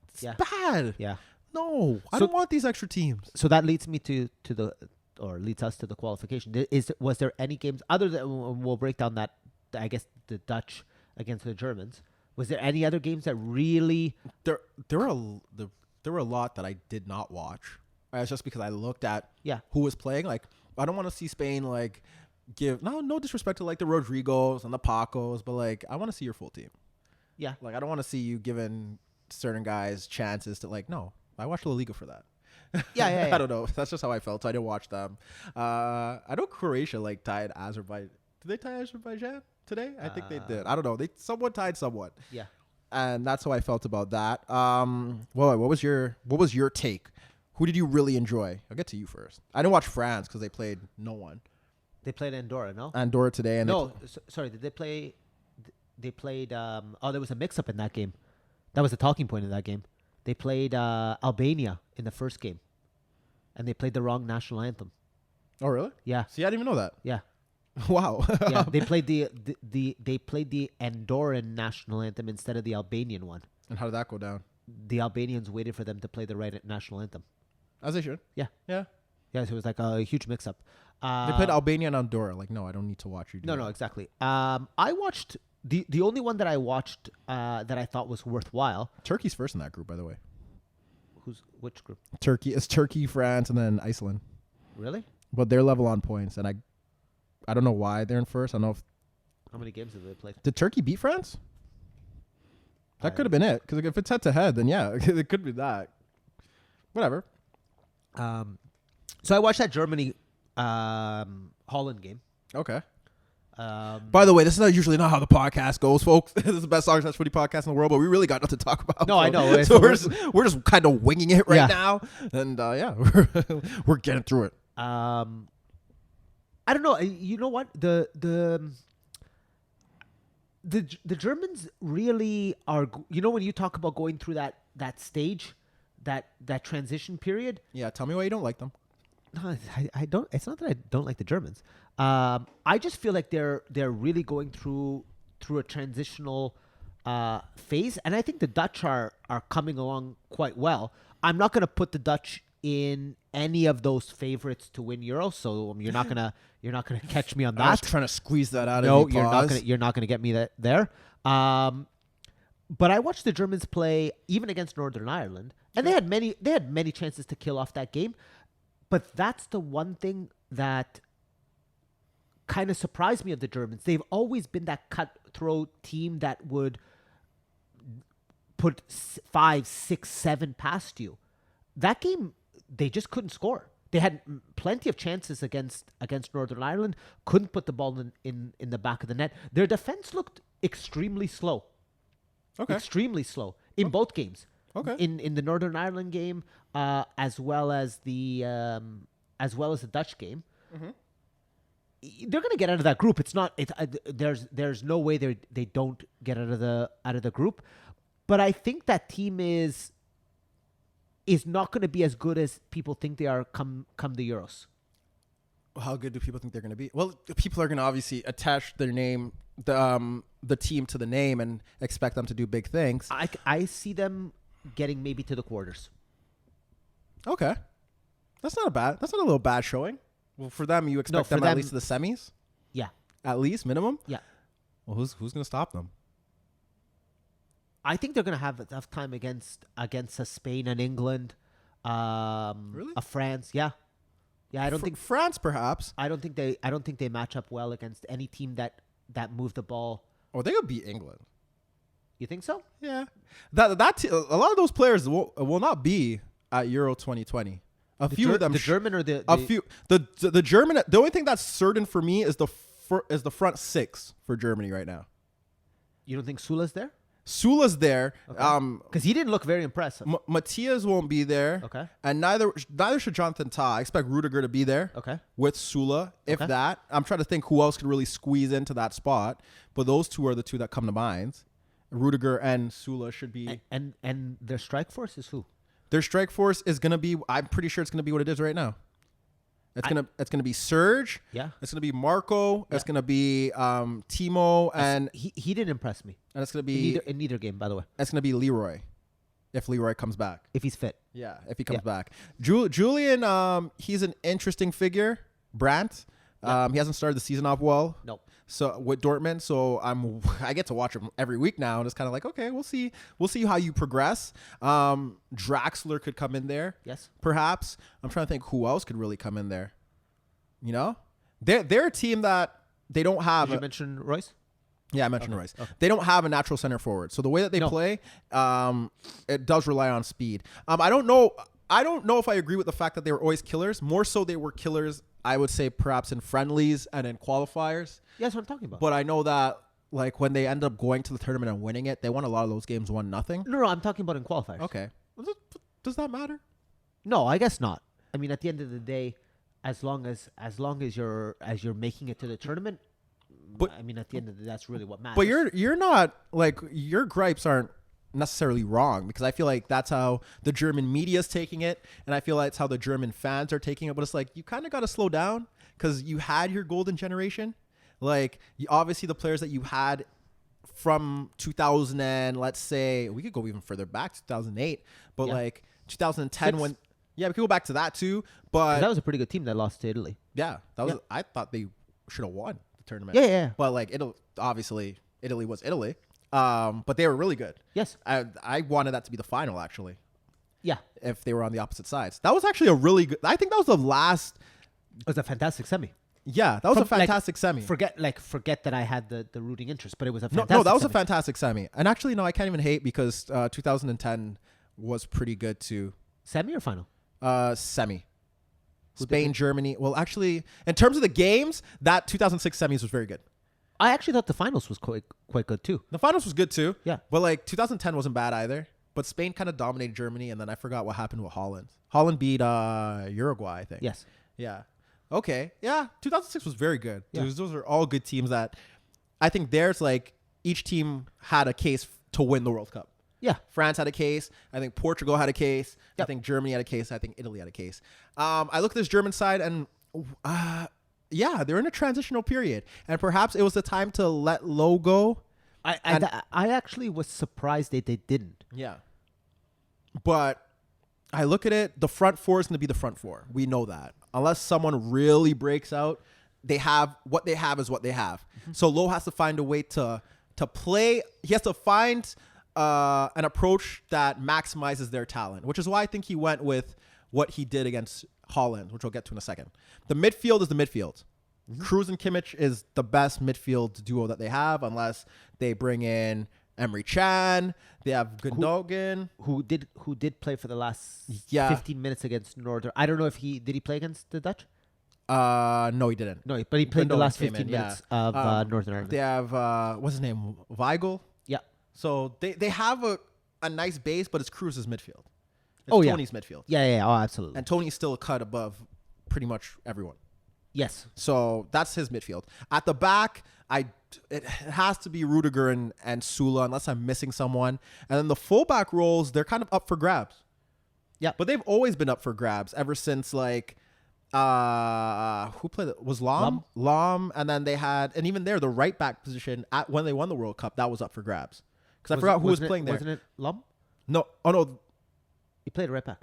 it's bad. Yeah. No. I don't want these extra teams. So that leads me leads us to the qualification. Was there any games other than, we'll break down that, I guess, the Dutch against the Germans. Was there any other games that really? There were a lot that I did not watch. It's just because I looked at who was playing. Like, I don't want to see Spain like give no disrespect to like the Rodrigos and the Pacos, but like I want to see your full team. Yeah. Like I don't want to see you giving certain guys chances to like. No, I watched La Liga for that. Yeah. I don't know. That's just how I felt. So I didn't watch them. I know Croatia like tied Azerbaijan. Did they tie Azerbaijan today? I think they did. I don't know. Someone tied someone. Yeah. And that's how I felt about that. Well, what was your take? Who did you really enjoy? I'll get to you first. I didn't watch France because they played no one. They played Andorra, no? Andorra today. And sorry. Did they play? They played. There was a mix-up in that game. That was the talking point in that game. They played Albania in the first game, and they played the wrong national anthem. Oh, really? Yeah. See, I didn't even know that. Yeah. Wow. Yeah, they played they played the Andorran national anthem instead of the Albanian one. And how did that go down? The Albanians waited for them to play the right national anthem. As they should. Yeah. Yeah. Yeah, so it was like a huge mix-up. They played Albania and Andorra. Like, no, I don't need to watch you do No, exactly. I watched the only one that I watched that I thought was worthwhile. Turkey's first in that group, by the way. Which group? Turkey, France, and then Iceland. Really? But they're level on points, and I don't know why they're in first. I don't know how many games have they played. Did Turkey beat France? That could have been it. Because if it's head to head, then yeah, it could be that. Whatever. So I watched that Germany Holland game. Okay. By the way, this is usually not how the podcast goes, folks. This is the best Soccer Footy podcast in the world, but we really got nothing to talk about. No, I know. So we're just kind of winging it right now, and we're getting through it. I don't know. You know what? The Germans really are. You know, when you talk about going through that stage, that transition period. Yeah, tell me why you don't like them. No, I don't. It's not that I don't like the Germans. I just feel like they're really going through a transitional phase, and I think the Dutch are coming along quite well. I'm not going to put the Dutch in any of those favorites to win Euro, so you're not gonna catch me on that. I was trying to squeeze that out of you. No, you're not gonna get me there. But I watched the Germans play even against Northern Ireland, and they had many chances to kill off that game. But that's the one thing that kind of surprised me of the Germans. They've always been that cutthroat team that would put 5, 6, 7 past you. That game, they just couldn't score. They had plenty of chances against Northern Ireland. Couldn't put the ball in the back of the net. Their defense looked extremely slow. Okay. Extremely slow in both games. Okay. In the Northern Ireland game, as well as the Dutch game. Mm-hmm. They're going to get out of that group. It's not. There's no way they don't get out of the group. But I think that team is not going to be as good as people think they are come the Euros. How good do people think they're going to be? Well, people are going to obviously attach their name, the team to the name, and expect them to do big things. I see them getting maybe to the quarters. Okay, that's not a little bad showing. Well, for them, you expect them at least to the semis? Yeah. At least, minimum? Yeah. Well, who's going to stop them? I think they're going to have a tough time against Spain and England. Really? France, yeah. Yeah, I don't think France, perhaps. I don't think they match up well against any team that move the ball. Or they would beat England. You think so? Yeah. A lot of those players will not be at Euro 2020. A few of them. The German or the German. The only thing that's certain for me is the front six for Germany right now. You don't think Sula's there? Sula's there. Because he didn't look very impressive. Matthias won't be there. Okay. And neither should Jonathan Tah. I expect Rudiger to be there. Okay. With Sula, if that. I'm trying to think who else could really squeeze into that spot. But those two are the two that come to mind. Rudiger and Sula should be. And their strike force is who? Their strike force is gonna be. I'm pretty sure it's gonna be what it is right now. It's gonna be Serge. Yeah. It's gonna be Marco. Yeah. It's gonna be Timo, and he didn't impress me. And it's gonna be in neither game, by the way. It's gonna be Leroy, if Leroy comes back. If he's fit. Yeah, if he comes back. Julian, he's an interesting figure. Brandt. He hasn't started the season off well. Nope. So with Dortmund, I get to watch him every week now, and it's kind of like, okay, we'll see how you progress. Draxler could come in there, yes, perhaps. I'm trying to think who else could really come in there. You know, they're a team that they don't have. Did you mention Royce? Yeah, I mentioned Royce. Okay. They don't have a natural center forward, so the way that they play, it does rely on speed. I don't know if I agree with the fact that they were always killers. More so, they were killers, I would say, perhaps in friendlies and in qualifiers. Yeah, that's what I'm talking about. But I know that, like, when they end up going to the tournament and winning it, they won a lot of those games 1-0. No, I'm talking about in qualifiers. Okay. Does that matter? No, I guess not. I mean, at the end of the day, as long as you're making it to the tournament, but I mean, at the end of the day, that's really what matters. But you're not, like, your gripes aren't necessarily wrong, because I feel like that's how the German media is taking it, and I feel like it's how the German fans are taking it. But it's like, you kind of got to slow down, because you had your golden generation. Like, obviously the players that you had from 2000 and, let's say, we could go even further back, 2008, but like 2010 when, we could go back to that too. But that was a pretty good team that lost to Italy. Yeah, that was. I thought they should have won the tournament. Yeah. But like, obviously Italy was Italy. But they were really good. Yes. I wanted that to be the final, actually. Yeah. If they were on the opposite sides. That was actually a really good, I think that was the last. It was a fantastic semi. Yeah, that was a fantastic semi. Forget that I had the rooting interest, but it was a fantastic No, that was semi. a fantastic semi. And actually, no, I can't even hate, because 2010 was pretty good too. Semi or final? Semi. Spain, Germany. Well, actually, in terms of the games, that 2006 semis was very good. I actually thought the finals was quite good too. The finals was good too. Yeah. But like 2010 wasn't bad either. But Spain kind of dominated Germany, and then I forgot what happened with Holland. Holland beat Uruguay, I think. Yes. Yeah. Okay. Yeah. 2006 was very good. Yeah. Those are all good teams that I think there's like each team had a case to win the World Cup. Yeah. France had a case. I think Portugal had a case. Yep. I think Germany had a case. I think Italy had a case. I look at this German side, and they're in a transitional period, and perhaps it was the time to let Low go. I actually was surprised that they didn't. Yeah. But I look at it, the front four is going to be the front four. We know that. Unless someone really breaks out, what they have is what they have. Mm-hmm. So Low has to find a way to play. He has to find an approach that maximizes their talent, which is why I think he went with what he did against Holland, which we'll get to in a second. The midfield is the midfield. Mm-hmm. Kroos and Kimmich is the best midfield duo that they have, unless they bring in Emre Can. They have Gundogan. Who did play for the last 15 minutes against Northern. I don't know if did he play against the Dutch? No, he didn't. No, but he played the last 15 minutes of Northern Ireland. They have what's his name? Weigl. Yeah. So they have a nice base, but it's Cruz's midfield. It's Tony's midfield. Yeah. Oh, absolutely. And Tony's still a cut above pretty much everyone. Yes. So that's his midfield. At the back, it has to be Rudiger and Sula, unless I'm missing someone. And then the fullback roles, they're kind of up for grabs. Yeah. But they've always been up for grabs ever since like who played it? Was Lom, and then they had, and even there, the right back position when they won the World Cup, that was up for grabs. Because I forgot who was playing there. Wasn't it Lom? No. Oh no. He played right back.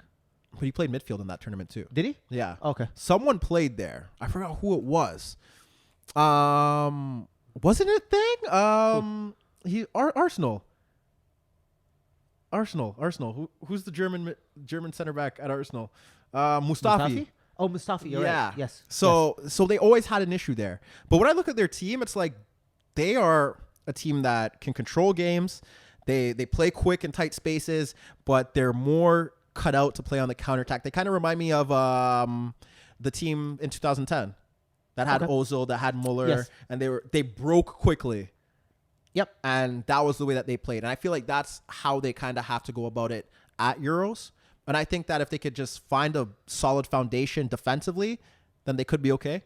But he played midfield in that tournament too. Did he? Yeah. Okay. Someone played there. I forgot who it was. Wasn't it thing? Arsenal. Who's the German center back at Arsenal? Mustafi. Oh, Mustafi. You're right. Yes. So they always had an issue there. But when I look at their team, it's like they are a team that can control games. They play quick in tight spaces, but they're more cut out to play on the counterattack. They kind of remind me of the team in 2010 that had Ozil, that had Muller, and they broke quickly. Yep. And that was the way that they played. And I feel like that's how they kind of have to go about it at Euros. And I think that if they could just find a solid foundation defensively, then they could be okay.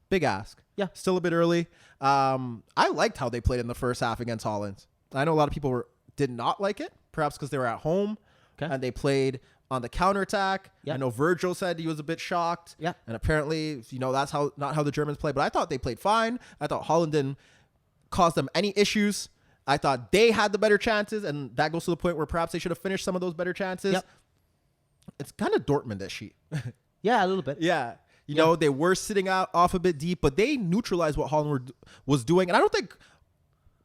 Big ask. Yeah. Still a bit early. I liked how they played in the first half against Holland. I know a lot of people did not like it, perhaps because they were at home and they played on the counterattack. Yep. I know Virgil said he was a bit shocked. Yeah. And apparently, that's not how the Germans play. But I thought they played fine. I thought Holland didn't cause them any issues. I thought they had the better chances, and that goes to the point where perhaps they should have finished some of those better chances. Yep. It's kind of Dortmund-ish. Yeah, a little bit. Yeah. You know, they were sitting off a bit deep, but they neutralized what Holland was doing. And I don't think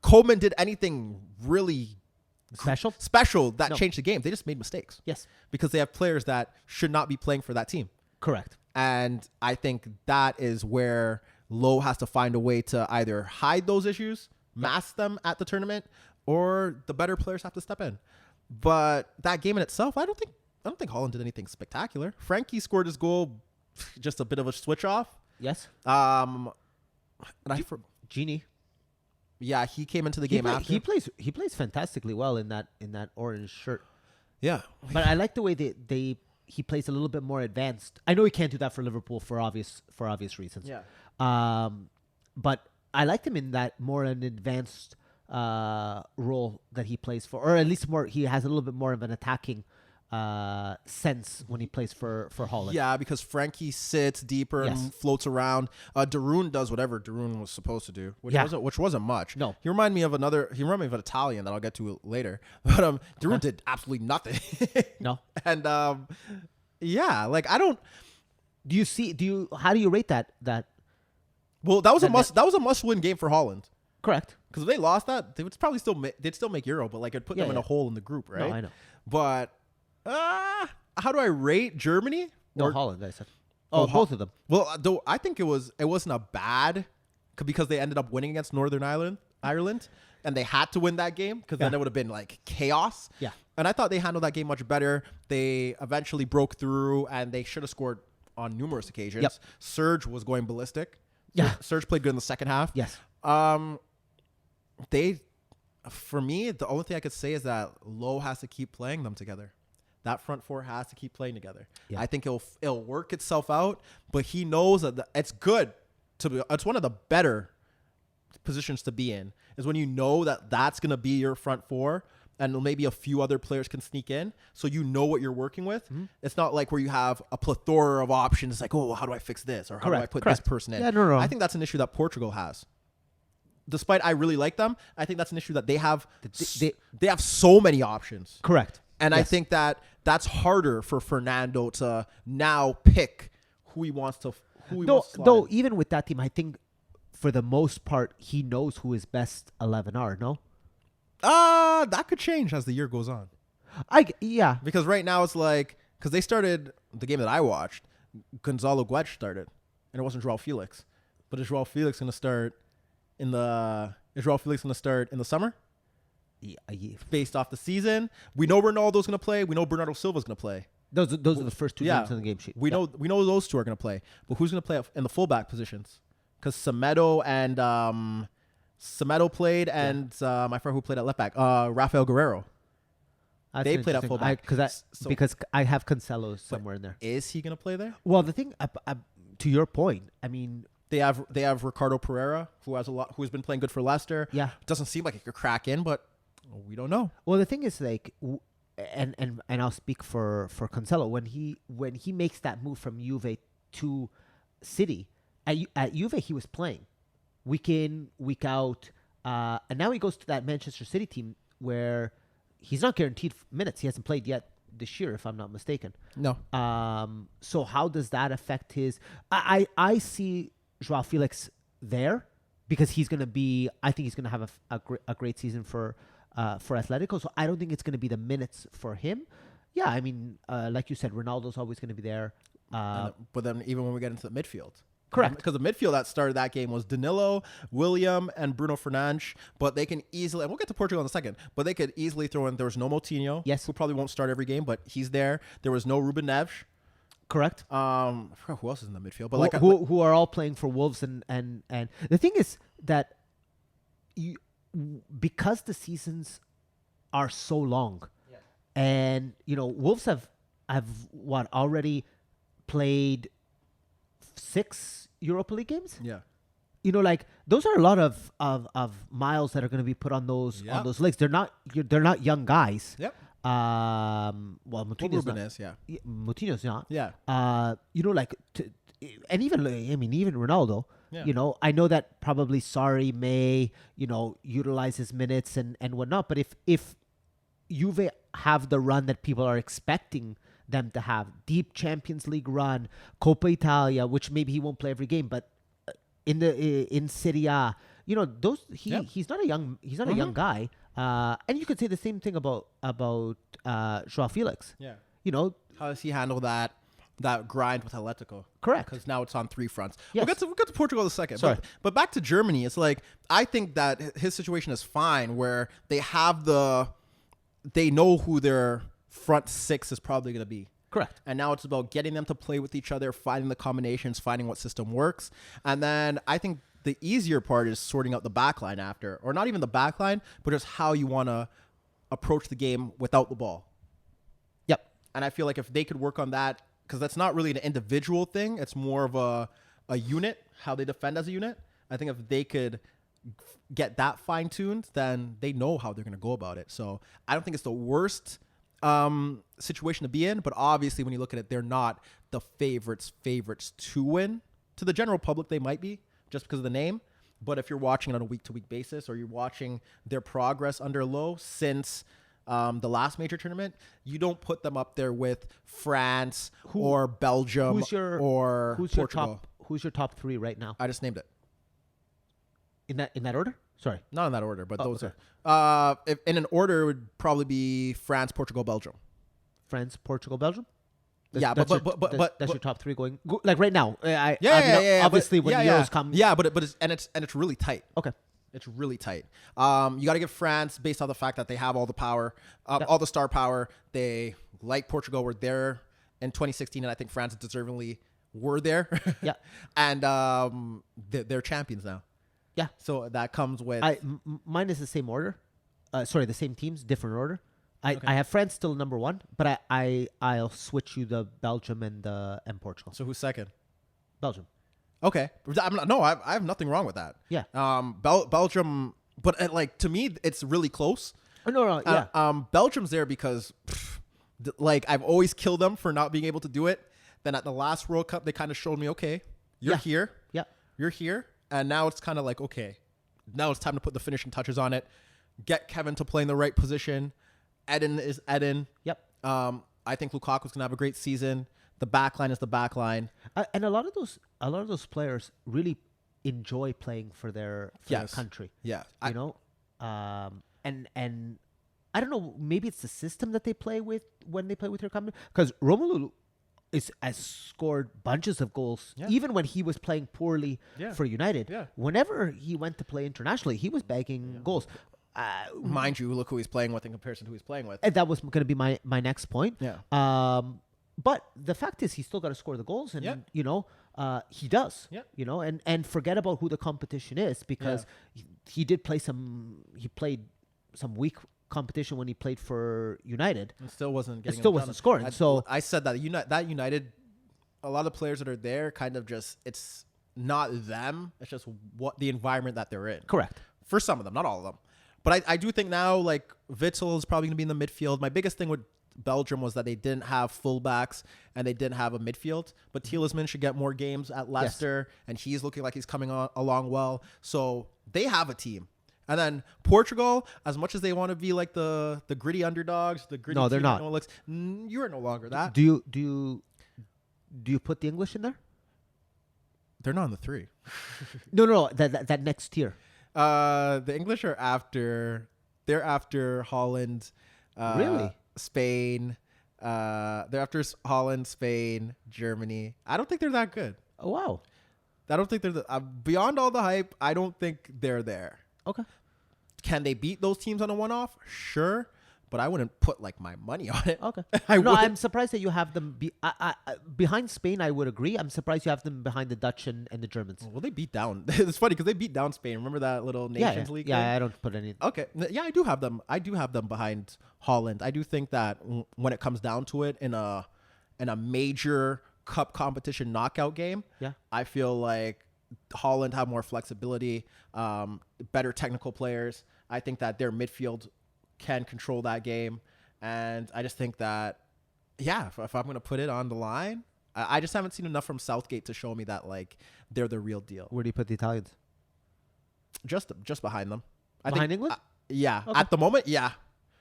Coleman did anything really special that changed the game. They just made mistakes. Yes. Because they have players that should not be playing for that team. Correct. And I think that is where Low has to find a way to either hide those issues, mask them at the tournament, or the better players have to step in. But that game in itself, I don't think Holland did anything spectacular. Frankie scored his goal, just a bit of a switch off. Yes. And Genie. Yeah, he came into the game after. He plays fantastically well in that orange shirt. Yeah. But I like the way he plays a little bit more advanced. I know he can't do that for Liverpool for obvious reasons. Yeah. But I liked him in that more an advanced role that he plays for, or at least he has a little bit more of an attacking sense when he plays for Holland. Yeah, because Frankie sits deeper and floats around. Darun does whatever Darun was supposed to do, which wasn't much. No. He reminded me of an Italian that I'll get to later. But Darun did absolutely nothing. No. And like I don't. How do you rate that? Well, that was a must-win game for Holland. Correct. Because if they lost that, they would probably they'd still make Euro, but like it'd put them in a hole in the group, right? No, I know. But how do I rate Germany? No, Holland, I said. Both of them. Well, though I think it wasn't a bad, because they ended up winning against Northern Ireland, and they had to win that game because then it would have been like chaos. Yeah. And I thought they handled that game much better. They eventually broke through, and they should have scored on numerous occasions. Yep. Serge was going ballistic. Yeah. Serge played good in the second half. Yes. For me, the only thing I could say is that Low has to keep playing them together. That front four has to keep playing together. Yeah. I think it'll work itself out, but he knows that it's good it's one of the better positions to be in, is when you know that that's going to be your front four and maybe a few other players can sneak in, so you know what you're working with. Mm-hmm. It's not like where you have a plethora of options. It's like, oh, how do I fix this? Or how do I put this person in? Yeah, no. I think that's an issue that Portugal has. Despite I really like them, I think that's an issue that they have. They have so many options. Correct. And I think that's harder for Fernando to now pick who he wants to wants to Though even with that team, I think for the most part he knows who his best 11 are. No. That could change as the year goes on. Because right now it's like, because they started the game that I watched, Gonzalo Guedes started, and it wasn't Joao Felix, but is Joao Felix going to start in the summer? based off the season. We know Ronaldo's going to play. We know Bernardo Silva's going to play. Those are the first two names on the game sheet. We know those two are going to play. But who's going to play in the fullback positions? Because Semedo played, and my friend who played at left back, Rafael Guerrero. They played at fullback. Because I have Cancelo somewhere in there. Is he going to play there? Well, the thing, to your point, I mean, they have Ricardo Pereira, who's been playing good for Leicester. Yeah, doesn't seem like he could crack in, but we don't know. Well, the thing is, like, and I'll speak for Cancelo when he makes that move from Juve to City. At Juve, he was playing week in, week out, and now he goes to that Manchester City team where he's not guaranteed minutes. He hasn't played yet this year, if I'm not mistaken. No. So how does that affect his? I see Joao Felix there because he's going to be. I think he's going to have a great season for Atletico. So I don't think it's going to be the minutes for him. Yeah, I mean, like you said, Ronaldo's always going to be there. But then even when we get into the midfield. Correct. Because the midfield that started that game was Danilo, William, and Bruno Fernandes. But they can easily, and we'll get to Portugal in a second, but they could easily throw in, there was no Moutinho, yes, who probably won't start every game, but he's there. There was no Ruben Neves. Correct. I forgot who else is in the midfield. But who are all playing for Wolves. And the thing is that because the seasons are so long, and, Wolves have already played 6 Europa League games. Yeah, like those are a lot of miles that are going to be put on those legs. They're not young guys. Yep. Well, Moutinho's not. Is, yeah. Moutinho's not. Yeah. And even Ronaldo. Yeah. I know that probably Sarri may utilize his minutes and whatnot, but if Juve have the run that people are expecting them to have, deep Champions League run, Coppa Italia, which maybe he won't play every game, but in Serie A, he's not a young guy, and you could say the same thing about Joao Felix. Yeah, how does he handle that grind with Atletico? Correct, because now it's on 3 fronts. Yes. We'll get to Portugal in a second. Sorry. But back to Germany, it's like I think that his situation is fine, where they know who their front 6 is probably going to be. Correct. And now it's about getting them to play with each other, finding the combinations, finding what system works. And then I think the easier part is sorting out the backline after, or not even the backline, but just how you want to approach the game without the ball. Yep. And I feel like if they could work on that, because that's not really an individual thing, it's more of a unit, how they defend as a unit. I think if they could get that fine-tuned, then they know how they're going to go about it. So I don't think it's the worst situation to be in, but obviously when you look at it, they're not the favorites to win. To the general public, they might be just because of the name, but if you're watching it on a week-to-week basis, or you're watching their progress under Low since the last major tournament, you don't put them up there with France or Belgium or Portugal. Who's your top 3 right now? I just named it. In that order? Sorry. Not in that order, but those are. If in an order, it would probably be France, Portugal, Belgium. France, Portugal, Belgium? That's your top 3 going like right now. Obviously, when Euros come. Yeah, but it's really tight. Okay. It's really tight. You got to give France, based on the fact that they have all the power, all the star power. They, like Portugal, were there in 2016, and I think France deservingly were there. Yeah. And they're champions now. Yeah. So that comes with... mine is the same order. The same teams, different order. I have France still number 1, but I'll switch you the Belgium and Portugal. So who's second? Belgium. Okay. I have nothing wrong with that. Yeah. Belgium, but to me, it's really close. No, yeah. Belgium's there because, I've always killed them for not being able to do it. Then at the last World Cup, they kind of showed me, okay, you're here. Yeah. You're here. And now it's kind of like, okay, now it's time to put the finishing touches on it. Get Kevin to play in the right position. Eden is Eden. Yep. I think Lukaku's going to have a great season. The backline is the backline. And a lot of those players really enjoy playing for their country. Yeah. And I don't know, maybe it's the system that they play with when they play with their company. Because Romelu has scored bunches of goals, even when he was playing poorly for United. Yeah. Whenever he went to play internationally, he was bagging goals. Mind you, look who he's playing with in comparison to who he's playing with. And that was going to be my next point. Yeah. But the fact is, he's still got to score the goals, and he does. Yeah. And forget about who the competition is, because he did play some. He played some weak competition when he played for United. It still wasn't getting. It still wasn't scoring. So I said that United, a lot of players that are there, kind of just, it's not them. It's just what the environment that they're in. Correct. For some of them, not all of them. But I do think now, like, Witsel is probably going to be in the midfield. My biggest thing with Belgium was that they didn't have fullbacks and they didn't have a midfield. But Tielemans should get more games at Leicester, and he's looking like he's coming along well. So they have a team. And then Portugal, as much as they want to be like the gritty underdogs, the gritty no, they're team not. No one looks, you are no longer that. Do you put the English in there? They're not in the 3. No. That next tier. The English are after. They're after Holland. Really? Spain. They're after Holland, Spain, Germany. I don't think they're that good. Oh wow. I don't think they're beyond all the hype. I don't think they're there. Okay. Can they beat those teams on a one-off? Sure, but I wouldn't put like my money on it. Okay. I'm surprised that you have them behind Spain. I would agree. I'm surprised you have them behind the Dutch and the Germans. Well, they beat down. It's funny because they beat down Spain. Remember that little Nations League? Yeah, I don't put any. Okay. Yeah, I do have them. I do have them behind Holland. I do think that when it comes down to it in a major cup competition knockout game, I feel like Holland have more flexibility, better technical players. I think that their midfield can control that game. And I just think that, if I'm going to put it on the line, I just haven't seen enough from Southgate to show me that, like, they're the real deal. Where do you put the Italians? Just behind them. Behind England? Yeah. Okay. At the moment, yeah.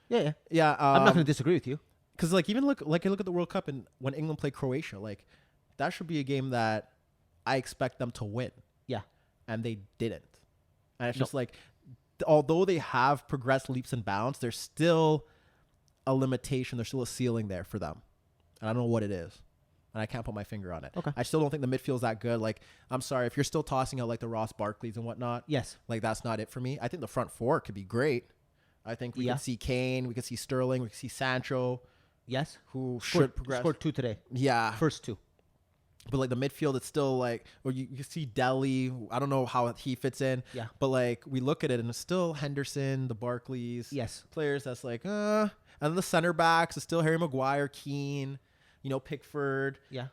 Yeah. I'm not going to disagree with you. Because, like, even look at the World Cup and when England played Croatia, like, that should be a game that I expect them to win. Yeah. And they didn't. And it's just like, although they have progressed leaps and bounds, there's still a limitation. There's still a ceiling there for them. And I don't know what it is. And I can't put my finger on it. Okay. I still don't think the midfield's that good. Like, I'm sorry, if you're still tossing out like the Ross Barkleys and whatnot. Yes. Like, that's not it for me. I think the front four could be great. I think we could see Kane. We could see Sterling. We could see Sancho. Yes. Who should progress. Scored 2 today. Yeah. First 2. But, like, the midfield, it's still, like, or you see Delhi. I don't know how he fits in. Yeah. But, like, we look at it, and it's still Henderson, the Barkleys. Yes. Players that's like, And then the center backs is still Harry Maguire, Keane, Pickford. Yeah.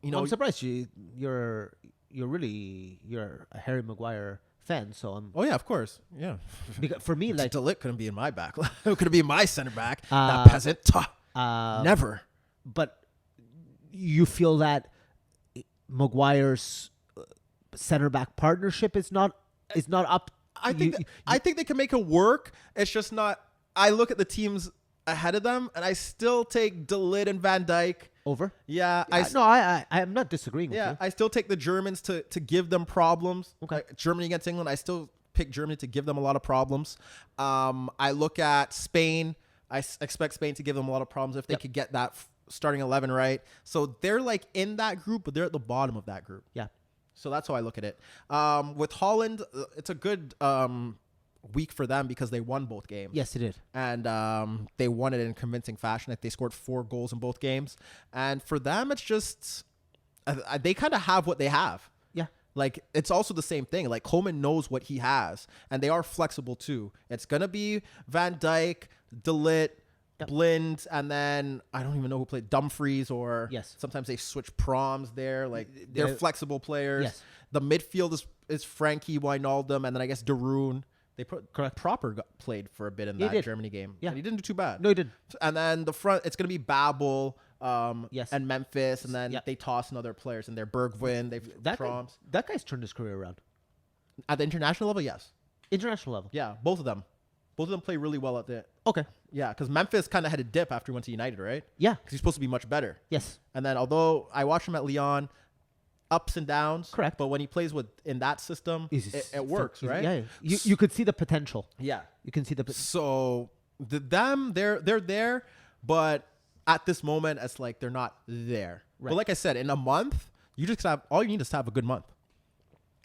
I'm surprised you're a Harry Maguire fan, so I'm... Oh, yeah, of course. Yeah. Because for me, like... De Ligt couldn't be in my back. Couldn't be in my center back. That peasant. Never. But you feel that Maguire's center back partnership is not up. I think they can make it work. It's just not. I look at the teams ahead of them, and I still take De Ligt and Van Dijk over. Yeah, I am not disagreeing with you. Yeah, I still take the Germans to give them problems. Okay, like Germany against England, I still pick Germany to give them a lot of problems. I look at Spain. I expect Spain to give them a lot of problems if they could get that starting 11 right. So they're like in that group, but they're at the bottom of that group. Yeah. So that's how I look at it. With Holland, it's a good week for them because they won both games. Yes, it did. And they won it in convincing fashion. Like they scored 4 goals in both games. And for them, it's just they kind of have what they have. Yeah. Like, it's also the same thing. Like, Coleman knows what he has, and they are flexible, too. It's going to be Van Dijk, De Ligt, Blind, and then I don't even know who played Dumfries, or sometimes they switch proms there. Like, they're flexible players. Yes. The midfield is Frankie, Wijnaldum, and then I guess De Roon. They Proper played for a bit in that Germany game. Yeah. And he didn't do too bad. No, he didn't. And then the front, it's going to be Babel, and Memphis, and then they toss in other players in there. Bergwijn, proms. That guy's turned his career around. At the international level, yes. International level? Yeah, both of them. Both of them play really well at the... Okay. Yeah, because Memphis kind of had a dip after he went to United, right? Yeah. Because he's supposed to be much better. Yes. And then, although I watched him at Lyon, ups and downs. Correct. But when he plays in that system, it works, right? Yeah. You could see the potential. Yeah. You can see the... So, they're there, but at this moment, it's like they're not there. Right. But like I said, in a month, you just have... All you need is to have a good month.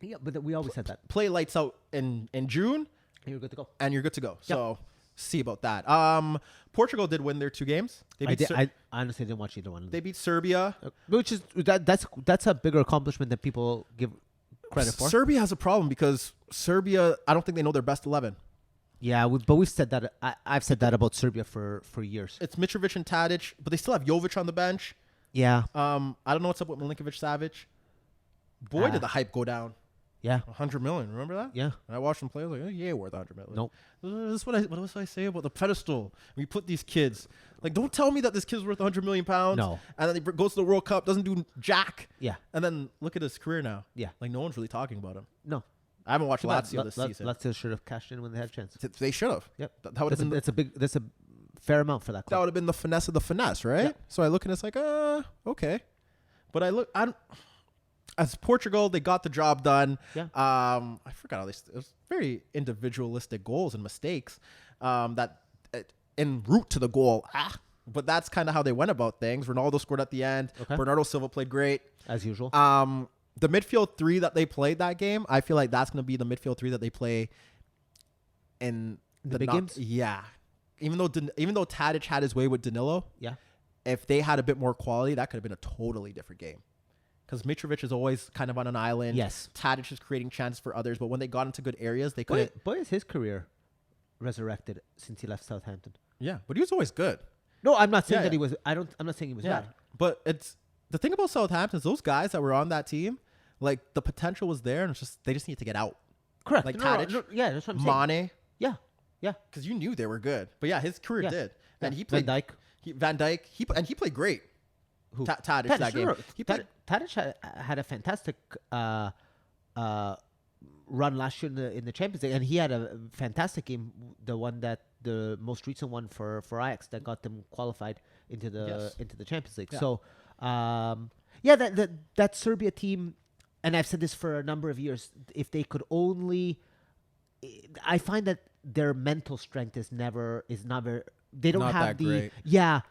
Yeah, but we always said that. Play lights out in June, And you're good to go. And you're good to go. So see about that. Portugal did win their 2 games. I honestly didn't watch either one. They beat Serbia. Which is that's a bigger accomplishment than people give credit for. Serbia has a problem because Serbia, I don't think they know their best 11. Yeah, but we've said that. I've said that about Serbia for years. It's Mitrovic and Tadic, but they still have Jovic on the bench. Yeah. I don't know what's up with Milinkovic-Savic. Boy, did the hype go down. Yeah. 100 million. Remember that? Yeah. I watched them play. I was like, oh, yeah, worth 100 million. Nope. This is what else I say about the pedestal? We put these kids. Like, don't tell me that this kid's worth 100 million pounds. No. And then he goes to the World Cup, doesn't do jack. Yeah. And then look at his career now. Yeah. Like, no one's really talking about him. No. I haven't watched Lazio this season. Lazio should have cashed in when they had a chance. They should have. Yep. That would have been. That's a fair amount for that club. That would have been the finesse of the finesse, right? Yeah. So I look and it's like, okay. But as Portugal, they got the job done. Yeah. I forgot all this. It was very individualistic goals and mistakes that en route to the goal. But that's kind of how they went about things. Ronaldo scored at the end. Okay. Bernardo Silva played great. As usual. The midfield 3 that they played that game, I feel like that's going to be the midfield 3 that they play in the big games. Yeah. Even though Tadic had his way with Danilo. Yeah. If they had a bit more quality, that could have been a totally different game. Because Mitrovic is always kind of on an island. Yes. Tadic is creating chances for others, but when they got into good areas, they couldn't. Boy, is his career resurrected since he left Southampton. Yeah, but he was always good. No, I'm not saying Yeah, that he was. I'm not saying he was bad. But it's the thing about Southampton is those guys that were on that team, like the potential was there, and it's just they just need to get out. Correct. Like No, Tadic, yeah, that's what I'm saying. Mane, Yeah. Yeah. because you knew they were good. But yeah, his career Yeah. did, Yeah. and he played Van Dijk. Van Dijk, he played great. Who? Tadic that game. He played. Tadic had a fantastic run last year in the Champions League, and he had a fantastic game. The most recent one for Ajax that got them qualified into the Champions League. Yeah. So, that Serbia team, and I've said this for a number of years. If they could only, I find that their mental strength is not very. They don't Not have that the great. yeah.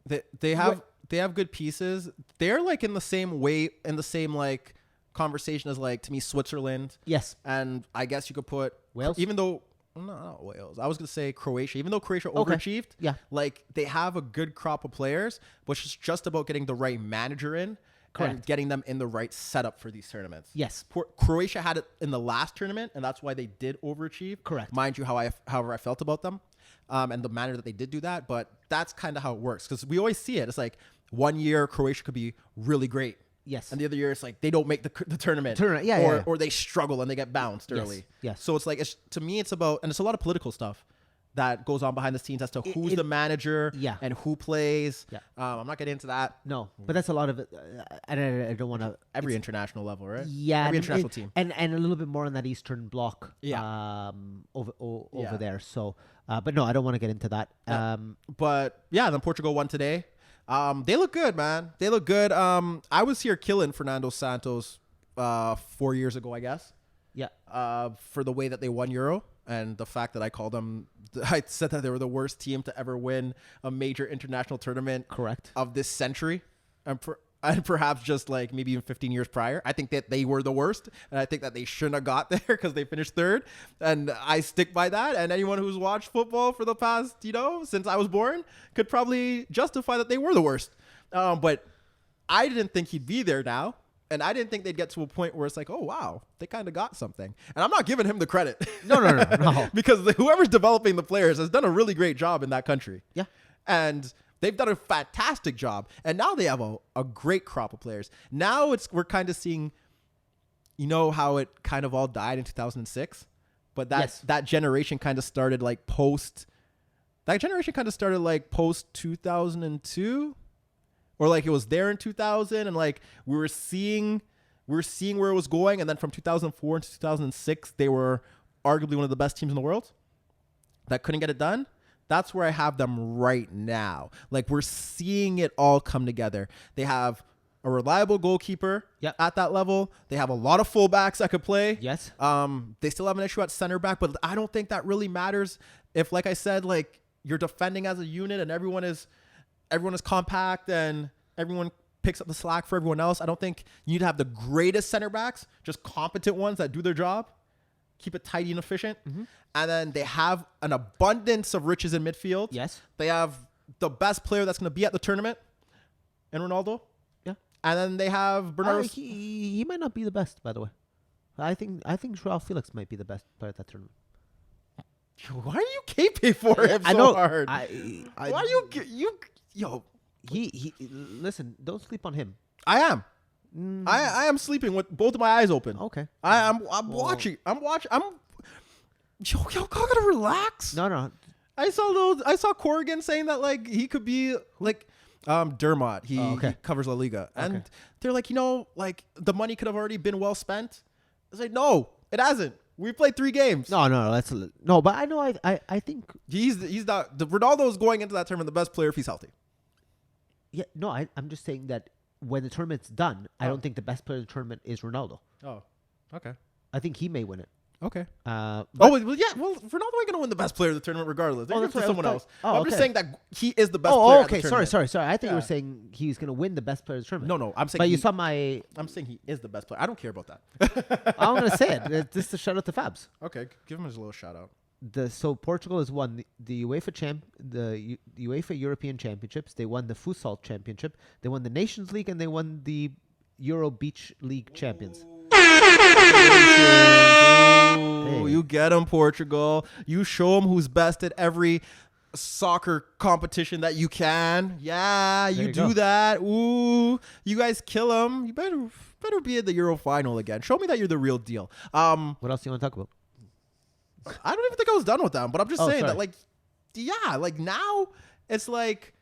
They have good pieces. They're like in the same way, in the same like conversation as like to me Switzerland. Yes. And I guess you could put Wales? even though not Wales. I was gonna say Croatia. Even though Croatia overachieved, Yeah. like they have a good crop of players, but it's just about getting the right manager in and Correct. getting them in the right setup for these tournaments. Yes. Croatia had it in the last tournament, and that's why they did overachieve. Correct. Mind you, however I felt about them, and the manner that they did do that, but that's kind of how it works because we always see it. It's like 1 year Croatia could be really great. Yes. And the other year, it's like they don't make the tournament. Yeah. Or they struggle and they get bounced early. Yes. So it's like, to me, it's about, and it's a lot of political stuff that goes on behind the scenes as to who's the manager and who plays. Yeah. I'm not getting into that. No, but that's a lot of it. And I don't want to. Every international level, right? Yeah. Every international team. And a little bit more on that Eastern Bloc. Yeah. Over there. So, but no, I don't want to get into that. But yeah, then Portugal won today. They look good, man. They look good. I was here killing Fernando Santos 4 years ago, I guess. Yeah. For the way that they won Euro and the fact that I said that they were the worst team to ever win a major international tournament. Correct. Of this century, and perhaps just like maybe even 15 years prior. I think that they were the worst, and I think that they shouldn't have got there because they finished third, and I stick by that. And anyone who's watched football for the past, since I was born, could probably justify that they were the worst. But I didn't think he'd be there now. And I didn't think they'd get to a point where it's like, oh, wow, they kind of got something. And I'm not giving him the credit. No. Because whoever's developing the players has done a really great job in that country. Yeah. And they've done a fantastic job. And now they have a great crop of players. Now we're kind of seeing, how it kind of all died in 2006. But that generation kind of started like post 2002. Or like it was there in 2000 and like we were seeing where it was going. And then from 2004 to 2006, they were arguably one of the best teams in the world that couldn't get it done. That's where I have them right now. Like we're seeing it all come together. They have a reliable goalkeeper at that level. They have a lot of fullbacks that could play. Yes. They still have an issue at center back, but I don't think that really matters if, like I said, like you're defending as a unit and everyone is compact and everyone picks up the slack for everyone else. I don't think you need to have the greatest center backs, just competent ones that do their job. keep it tidy and efficient. And then they have an abundance of riches in midfield. Yes. They have the best player that's going to be at the tournament, and Ronaldo. Yeah. And then they have Bernardo. He might not be the best, by the way. I think Joao Felix might be the best player at that tournament. Why are you caping for him I so know. hard? I Why are you yo? he listen. Don't sleep on him. I am. I am sleeping with both of my eyes open. Okay. I'm watching. Yo, gotta relax. No. I saw Corrigan saying that like he could be like Dermot. He covers La Liga, and they're like, like the money could have already been well spent. It's like, no, it hasn't. We played 3 games. No, but I know. I think he's not. The Ronaldo's going into that tournament the best player if he's healthy. Yeah, no, I'm just saying that when the tournament's done, I don't think the best player in the tournament is Ronaldo. Oh, okay. I think he may win it. Okay. But Ronaldo ain't going to win the best player of the tournament regardless. They're going to someone else. I'm just saying that he is the best player. Okay. Sorry. I thought you were saying he's going to win the best player of the tournament. No. I'm saying. But you saw my. I'm saying he is the best player. I don't care about that. I'm going to say it. Just to shout out to Fabs. Okay, give him his little shout out. So Portugal has won the UEFA European Championships. They won the Futsal Championship. They won the Nations League, and they won the Euro Beach League champions. Ooh, you get him, Portugal. You show him who's best at every soccer competition that you can. Yeah, you do that. Ooh, you guys kill him. You better be at the Euro final again. Show me that you're the real deal. What else do you want to talk about? I don't even think I was done with them, but I'm just saying that, like, yeah, like now it's like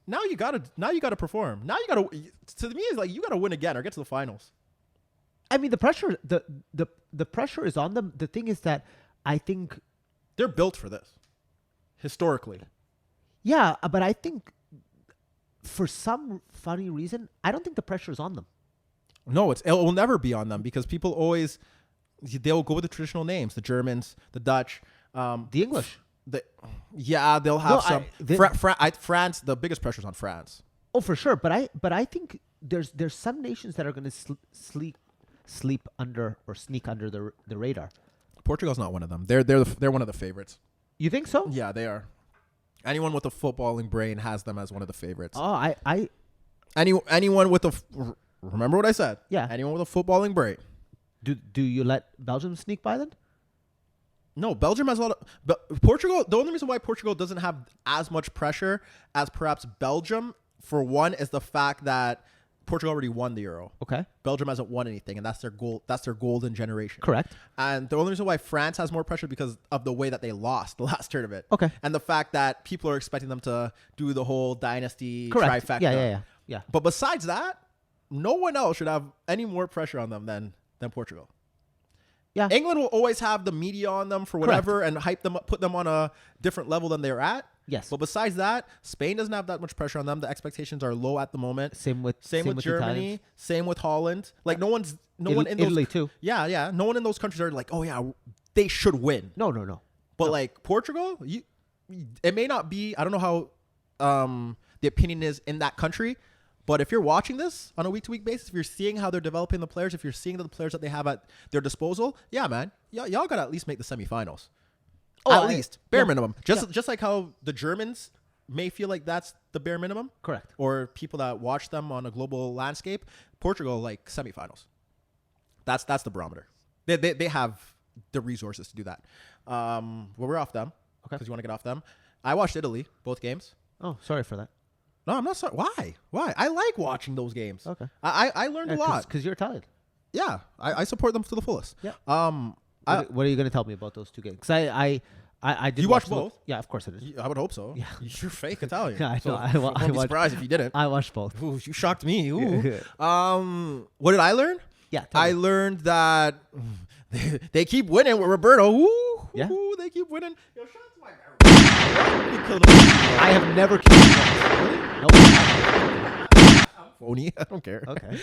now you gotta perform. Now you gotta, to me, it's like you gotta win again or get to the finals. I mean, the pressure the pressure is on them. The thing is that I think they're built for this historically. Yeah, but I think for some funny reason, I don't think the pressure is on them. No, it will never be on them because people always. They'll go with the traditional names, the Germans, the Dutch, the English. They'll have some. France, the biggest pressure is on France. Oh, for sure. But I think there's some nations that are going to sleep under or sneak under the radar. Portugal's not one of them. They're one of the favorites. You think so? Yeah, they are. Anyone with a footballing brain has them as one of the favorites. Oh, anyone with a remember what I said? Yeah. Anyone with a footballing brain. Do you let Belgium sneak by then? No, Belgium has a lot of... Portugal, the only reason why Portugal doesn't have as much pressure as perhaps Belgium, for one, is the fact that Portugal already won the Euro. Okay. Belgium hasn't won anything, and that's their goal. That's their golden generation. Correct. And the only reason why France has more pressure because of the way that they lost the last tournament. Okay. And the fact that people are expecting them to do the whole dynasty trifecta. Yeah. But besides that, no one else should have any more pressure on them than Portugal. Yeah. England will always have the media on them for whatever and hype them up, put them on a different level than they're at. Yes. But besides that, Spain doesn't have that much pressure on them. The expectations are low at the moment. Same with Germany. Italians. Same with Holland. Like no one in those, Italy too. Yeah. No one in those countries are like, oh yeah, they should win. No. But like Portugal, it may not be. I don't know how the opinion is in that country. But if you're watching this on a week-to-week basis, if you're seeing how they're developing the players, if you're seeing the players that they have at their disposal, yeah, man, y'all got to at least make the semifinals. At least. Bare minimum. Just like how the Germans may feel like that's the bare minimum. Correct. Or people that watch them on a global landscape. Portugal, like, semifinals. That's the barometer. They have the resources to do that. Well, we're off them. Okay. Because you want to get off them. I watched Italy, both games. Oh, sorry for that. No, I'm not sorry. Why? I like watching those games. Okay. I learned a lot. Because you're Italian. Yeah. I support them to the fullest. Yeah. What are you going to tell me about those two games? Because I did. You watched both? Yeah, of course I did. I would hope so. Yeah. You're fake Italian. Yeah, I know. So I wouldn't be surprised if you didn't. I watched both. Ooh, you shocked me. Ooh. What did I learn? Yeah. I learned that they keep winning with Roberto. Ooh, yeah. Ooh, they keep winning. Yo, shout out to my I have never killed him. Nope. I'm phony. I don't care. Okay.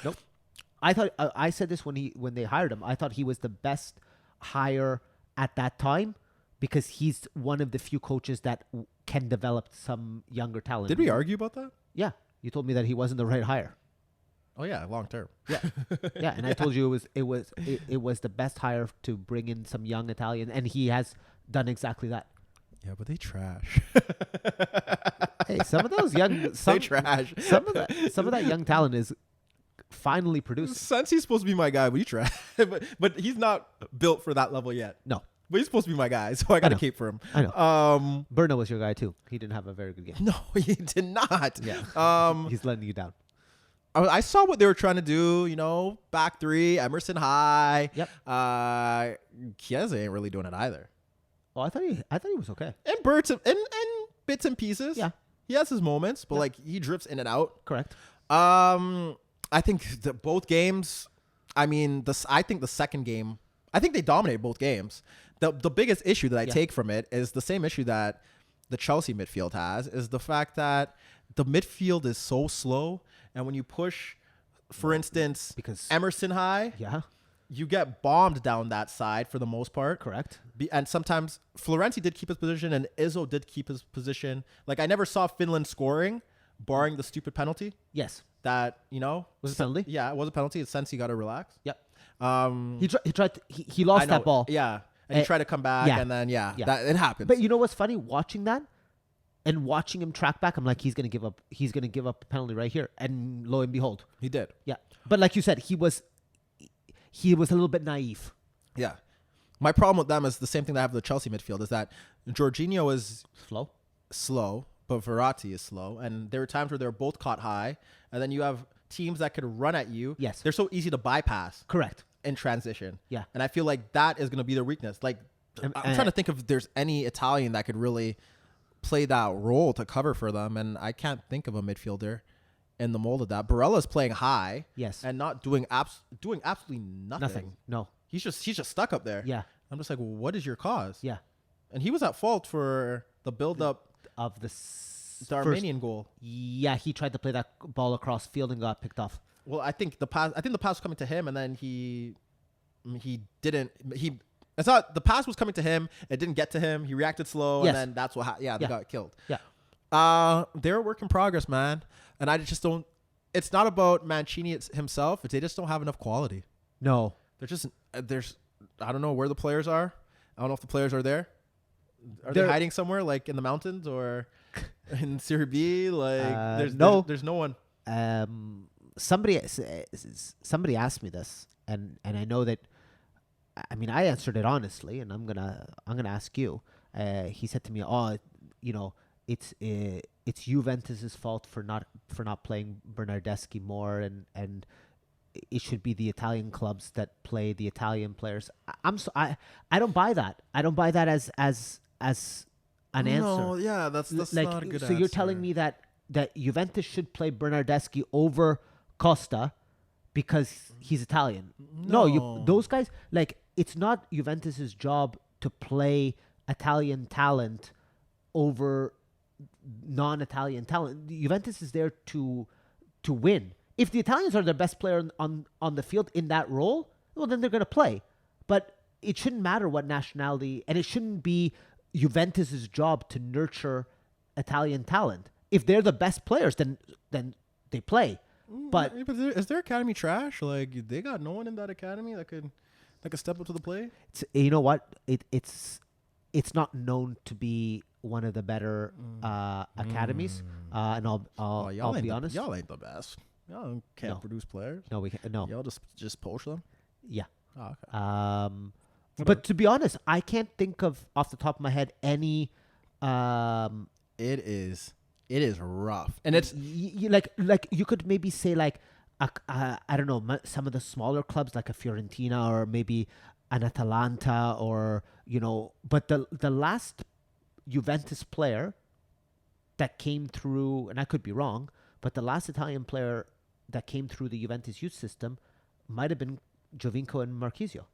Nope. I thought I said this when they hired him. I thought he was the best hire at that time because he's one of the few coaches that can develop some younger talent. Did we argue about that? Yeah. You told me that he wasn't the right hire. Oh yeah, long term. Yeah, yeah. And I told you it was the best hire to bring in some young Italian, and he has done exactly that. Yeah, but they trash. Hey, some of those young, They trash. some of that young talent is finally producing. Sensi's supposed to be my guy, but he trash. but he's not built for that level yet. No, But he's supposed to be my guy, so I got to cape for him. I know. Berna was your guy too. He didn't have a very good game. No, he did not. Yeah. He's letting you down. I saw what they were trying to do, back three, Emerson high. Yep. Chiesa ain't really doing it either. Oh, I thought he was okay. And bits and pieces. Yeah. He has his moments, but he drifts in and out. Correct. I think both games, I think the second game, I think they dominated both games. The biggest issue that I take from it is the same issue that the Chelsea midfield has, is the fact that the midfield is so slow. And when you push, for instance, because Emerson high, you get bombed down that side for the most part. Correct. And sometimes Florenzi did keep his position and Izzo did keep his position. Like, I never saw Finland scoring, barring the stupid penalty. Yes. That, was a penalty? Yeah, it was a penalty. It's since he got to relax. Yep. He lost that ball. Yeah. And he tried to come back and then, that it happens. But you know what's funny? Watching that and watching him track back, I'm like, he's going to give up a penalty right here. And lo and behold. He did. Yeah. But like you said, he was a little bit naive. Yeah. My problem with them is the same thing that I have with the Chelsea midfield, is that Jorginho is slow, but Verratti is slow. And there were times where they were both caught high. And then you have teams that could run at you. Yes. They're so easy to bypass. Correct. In transition. Yeah. And I feel like that is going to be their weakness. Like, I'm trying to think if there's any Italian that could really play that role to cover for them. And I can't think of a midfielder in the mold of that. Barella's playing high. Yes. And not doing absolutely nothing. No. He's just stuck up there. Yeah. I'm just like, well, what is your cause? Yeah. And he was at fault for the build-up of the Armenian goal. Yeah, he tried to play that ball across field and got picked off. Well, I think the pass was coming to him, and then he didn't. It's not the pass was coming to him. It didn't get to him. He reacted slow, and then that's what. They got killed. Yeah. They're a work in progress, man. And I just don't. It's not about Mancini himself. They just don't have enough quality. No. There's. I don't know where the players are. I don't know if the players are there. Are they hiding somewhere, like in the mountains or in Serie B? Like there's no one. Somebody asked me this, and I know that. I mean, I answered it honestly, and I'm gonna ask you. He said to me, it's Juventus's fault for not playing Bernardeschi more, and it should be the Italian clubs that play the Italian players. I don't buy that. I don't buy that as an answer. No, yeah, that's like, not a good so answer. you're telling me that Juventus should play Bernardeschi over Costa because he's Italian? No, those guys, like, it's not Juventus's job to play Italian talent over non-Italian talent. Juventus is there to win. If the Italians are their best player on the field in that role, well, then they're going to play. But it shouldn't matter what nationality, and it shouldn't be Juventus's job to nurture Italian talent. If they're the best players, then they play. But is their academy trash? Like, they got no one in that academy that could step up to the plate. You know what? It's not known to be one of the better academies. And I'll be honest. Y'all ain't the best. Y'all can't produce players. No, we can't. No, y'all just poach them. Yeah. Oh, okay. But to be honest, I can't think of off the top of my head any. It is rough, and it's like you could maybe say like I don't know, some of the smaller clubs like a Fiorentina or maybe an Atalanta or but the last Juventus player that came through, and I could be wrong, but the last Italian player that came through the Juventus youth system might have been Giovinco and Marchisio.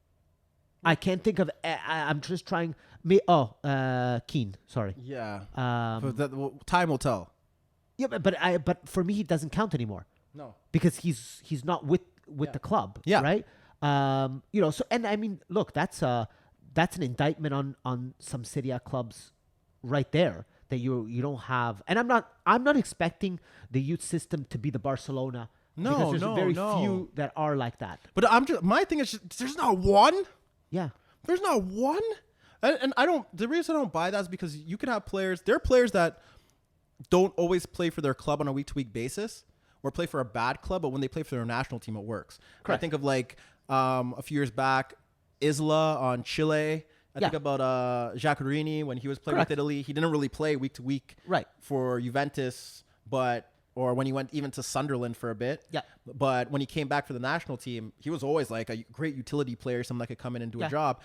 I can't think of. I'm just trying. Keane. Sorry. Yeah. Time will tell. Yeah, but for me, he doesn't count anymore. No. Because he's not with the club. Yeah. Right. So, and I mean, look, that's an indictment on some Serie A clubs, right there, that you don't have. And I'm not expecting the youth system to be the Barcelona because there's very few that are like that. But my thing is just, there's not one. Yeah. There's not one. And the reason I don't buy that is because you can have players. There are players that don't always play for their club on a week-to-week basis or play for a bad club, but when they play for their national team, it works. Correct. I think of like a few years back, Isla on Chile. I think about Giaccherini when he was playing with Italy. He didn't really play week to week for Juventus, or when he went even to Sunderland for a bit. Yeah. But when he came back for the national team, he was always like a great utility player, someone that could come in and do a job.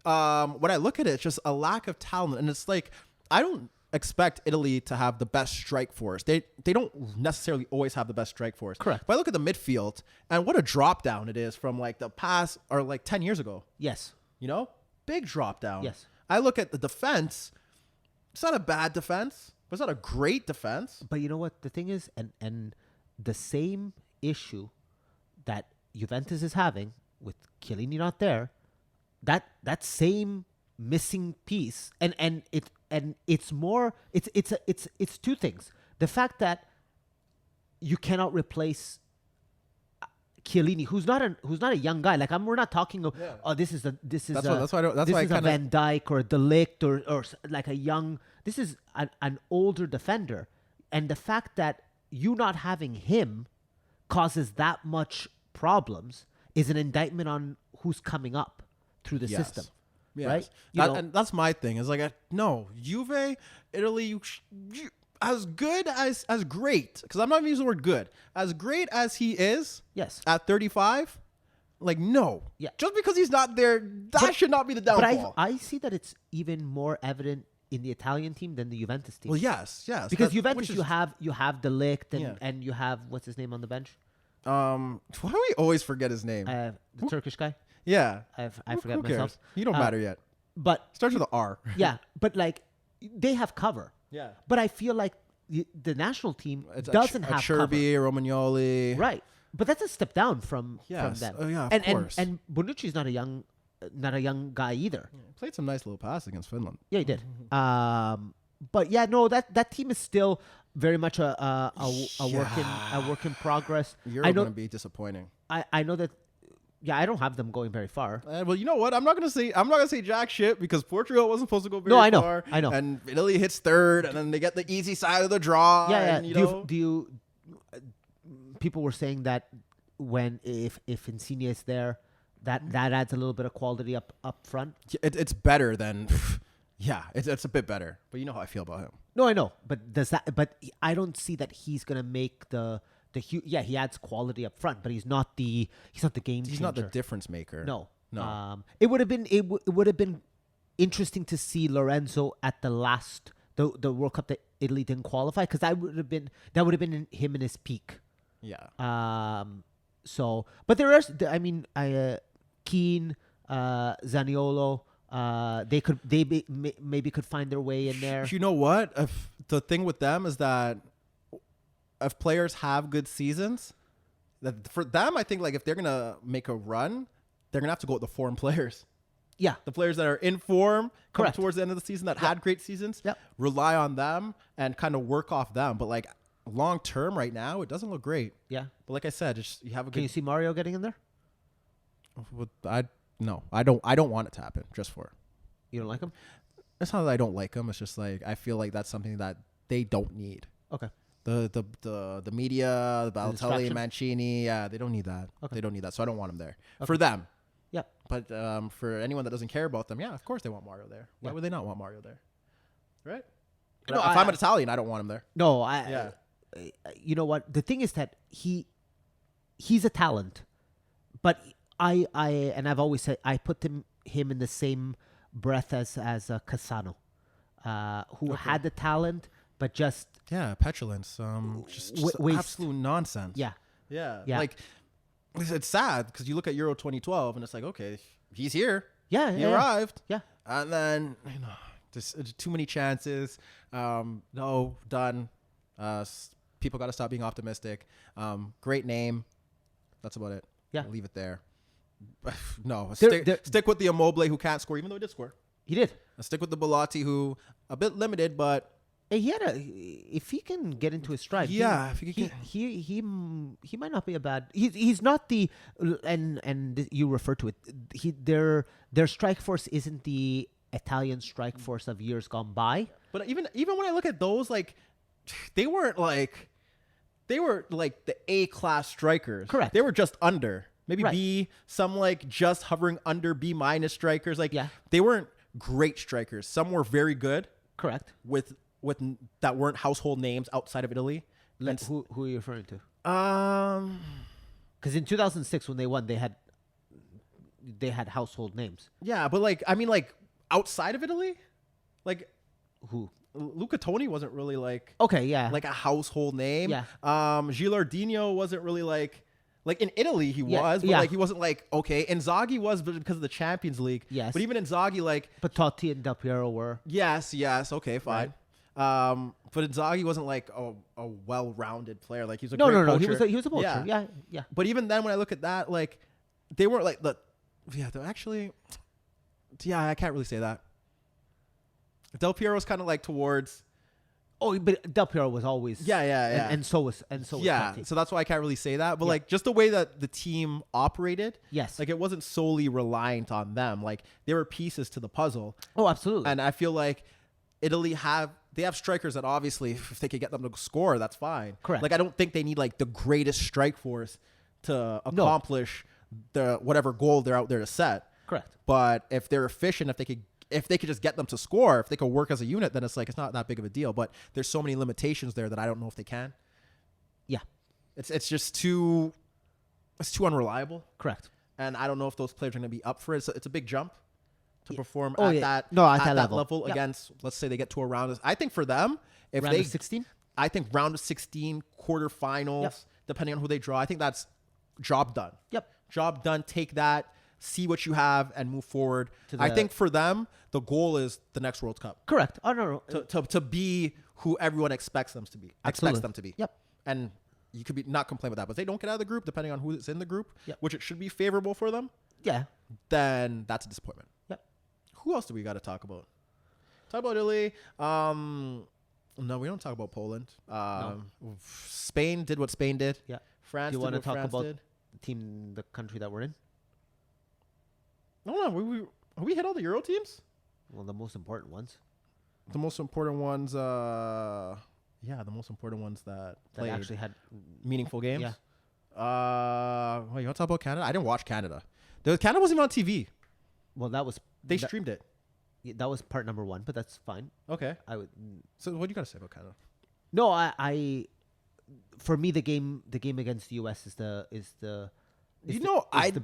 When I look at it, it's just a lack of talent. And it's like, I don't expect Italy to have the best strike force. They don't necessarily always have the best strike force. Correct. But I look at the midfield and what a drop down it is from like the past or like 10 years ago. Yes. You know, big drop down. Yes. I look at the defense. It's not a bad defense, but it's not a great defense. But you know what the thing is, and the same issue that Juventus is having with Chiellini not there, that same missing piece, and it's two things. The fact that you cannot replace Chiellini, who's not a young guy. Like we're not talking of this is a Van Dijk or a De Ligt or like a young. This is an older defender, and the fact that you not having him causes that much problems is an indictment on who's coming up through the system. Yes. Right? And that's my thing. Is like, no, Juve, Italy, as good as great, because I'm not even using the word good, as great as he is at 35, like, no. Yeah. Just because he's not there, should not be the downfall. But I see that it's even more evident in the Italian team than the Juventus team. Well, yes. Because Juventus, you have De Ligt and you have, what's his name on the bench? Why do we always forget his name? The Turkish guy. Yeah. I forget myself. You don't matter yet. But starts with an R. Yeah, but like they have cover. Yeah. But I feel like the national team doesn't have cover. Romagnoli. Right. But that's a step down from them. Oh yeah, of course. And Bonucci's not a young guy either. Yeah, played some nice little pass against Finland. Yeah, he did. But yeah, no, that team is still very much a work in progress. You're going to be disappointing. I know that. Yeah, I don't have them going very far. Well, you know what? I'm not gonna say jack shit because Portugal wasn't supposed to go very far. I know. And Italy hits third, and then they get the easy side of the draw. Yeah. And, people were saying that if Insigne is there, that adds a little bit of quality up front. It's better than. Yeah, it's a bit better. But you know how I feel about him. No, I know. But But I don't see that he's gonna make he adds quality up front, but he's not the game changer. He's not the difference maker. No. It would have been interesting to see Lorenzo at the World Cup that Italy didn't qualify, because that would have been him in his peak. Yeah. But there is, Keane, Zaniolo, they maybe could find their way in there. You know what? The thing with them is that if players have good seasons, that for them, I think like if they're gonna make a run, they're gonna have to go with the form players. Yeah, the players that are in form, come towards the end of the season that had great seasons. Rely on them and kind of work off them. But like long term, right now, it doesn't look great. Yeah, but like I said, you have a. Can you see Mario getting in there? No, I don't want it to happen. Just for. You don't like him? It's not that I don't like him. It's just like I feel like that's something that they don't need. Okay. The media, the Balotelli, Mancini, they don't need that. Okay. They don't need that. So I don't want him there for them. Yeah. But for anyone that doesn't care about them, of course they want Mario there. Why would they not want Mario there? Right? No, if I'm an Italian, I don't want him there. No, you know what? The thing is that he's a talent, but I've always said I put him in the same breath as Cassano, who had the talent. But just petulance, just absolute nonsense. Yeah. Like it's sad because you look at Euro 2012 and it's like, okay, he's here. He arrived. Yeah, and then there's too many chances. No, done. People got to stop being optimistic. Great name. That's about it. Yeah, I'll leave it there. No, stick with the Immobile who can't score, even though he did score. He did. Stick with the Belotti who a bit limited, but. He had if he can get into his stride, if he can he might not be a bad. He's not the and you refer to it. Their strike force isn't the Italian strike force of years gone by. But even when I look at those, like they were like the A-class strikers. Correct. They were just under. Maybe Right. B, some like just hovering under B- strikers. Like they weren't great strikers. Some were very good. Correct. With that weren't household names outside of Italy. Like, who are you referring to? Because in 2006 when they won, they had household names. Yeah, but like I mean, like outside of Italy, like Who? Luca Toni wasn't really like Okay, yeah. like a household name. Yeah. Gilardino wasn't really like in Italy he was, but like he wasn't like okay. Inzaghi was because of the Champions League. Yes. But even Inzaghi like But Totti and Del Piero were. yes, okay, fine. Right. But Inzaghi wasn't like a well-rounded player. Like he was a great poacher. He was a poacher. Yeah. But even then, when I look at that, like they weren't like they're actually I can't really say that. Del Piero was kind of like towards. Oh, but Del Piero was always. Yeah. And so was Totti. So that's why I can't really say that. But like just the way that the team operated. Yes. Like it wasn't solely reliant on them. Like they were pieces to the puzzle. Oh, absolutely. And I feel like Italy have strikers that obviously if they could get them to score, that's fine. Correct. Like I don't think they need like the greatest strike force to accomplish the whatever goal they're out there to set. Correct. But if they're efficient, if they could just get them to score, if they could work as a unit, then it's not that big of a deal. But there's so many limitations there that I don't know if they can. Yeah. It's just too unreliable. Correct. And I don't know if those players are going to be up for it. It's a big jump to perform at that level against, let's say they get to a round. I think for them, if round they of 16, I think round of 16, quarterfinals, depending on who they draw, I think that's job done. Yep. Job done. Take that, see what you have, and move forward. I think for them, the goal is the next World Cup. Correct. Oh no. To be who everyone expects them to be. Absolutely. Expects them to be. Yep. And you could not complain with that. But if they don't get out of the group, depending on who's in the group, Yep. which it should be favorable for them, Yeah. then that's a disappointment. Yep. Who else do we got to talk about? Talk about Italy. No, we don't talk about Poland. Spain did what Spain did. Yeah. France Do you did want to what talk France about did. the country that we're in? No. We hit all the Euro teams? Well, the most important ones. The most important ones, the most important ones that played actually had meaningful games. Yeah. You want to talk about Canada? I didn't watch Canada. Canada wasn't even on TV. Well, They streamed it. that was part number one, but that's fine. Okay. I would. So what do you got to say about Canada? No, I for me the game against the US is the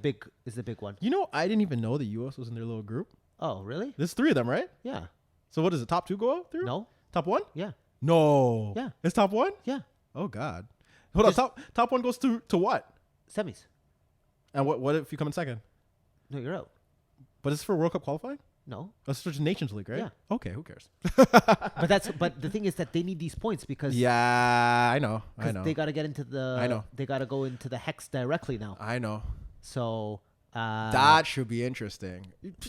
big one. You know, I didn't even know the U.S. was in their little group. Oh, really? There's 3 of them, right? Yeah. So what is it? Top 2 go out through? No. Top 1? Yeah. No. Yeah. It's top 1? Yeah. Oh God. Hold on. Top 1 goes to what? Semis. And what if you come in second? No, you're out. But it's for World Cup qualifying? No. That's just Nations League, right? Yeah. Okay, who cares? But the thing is that they need these points because I know. they got to get into the I know. They got to go into the hex directly now. I know. So that should be interesting.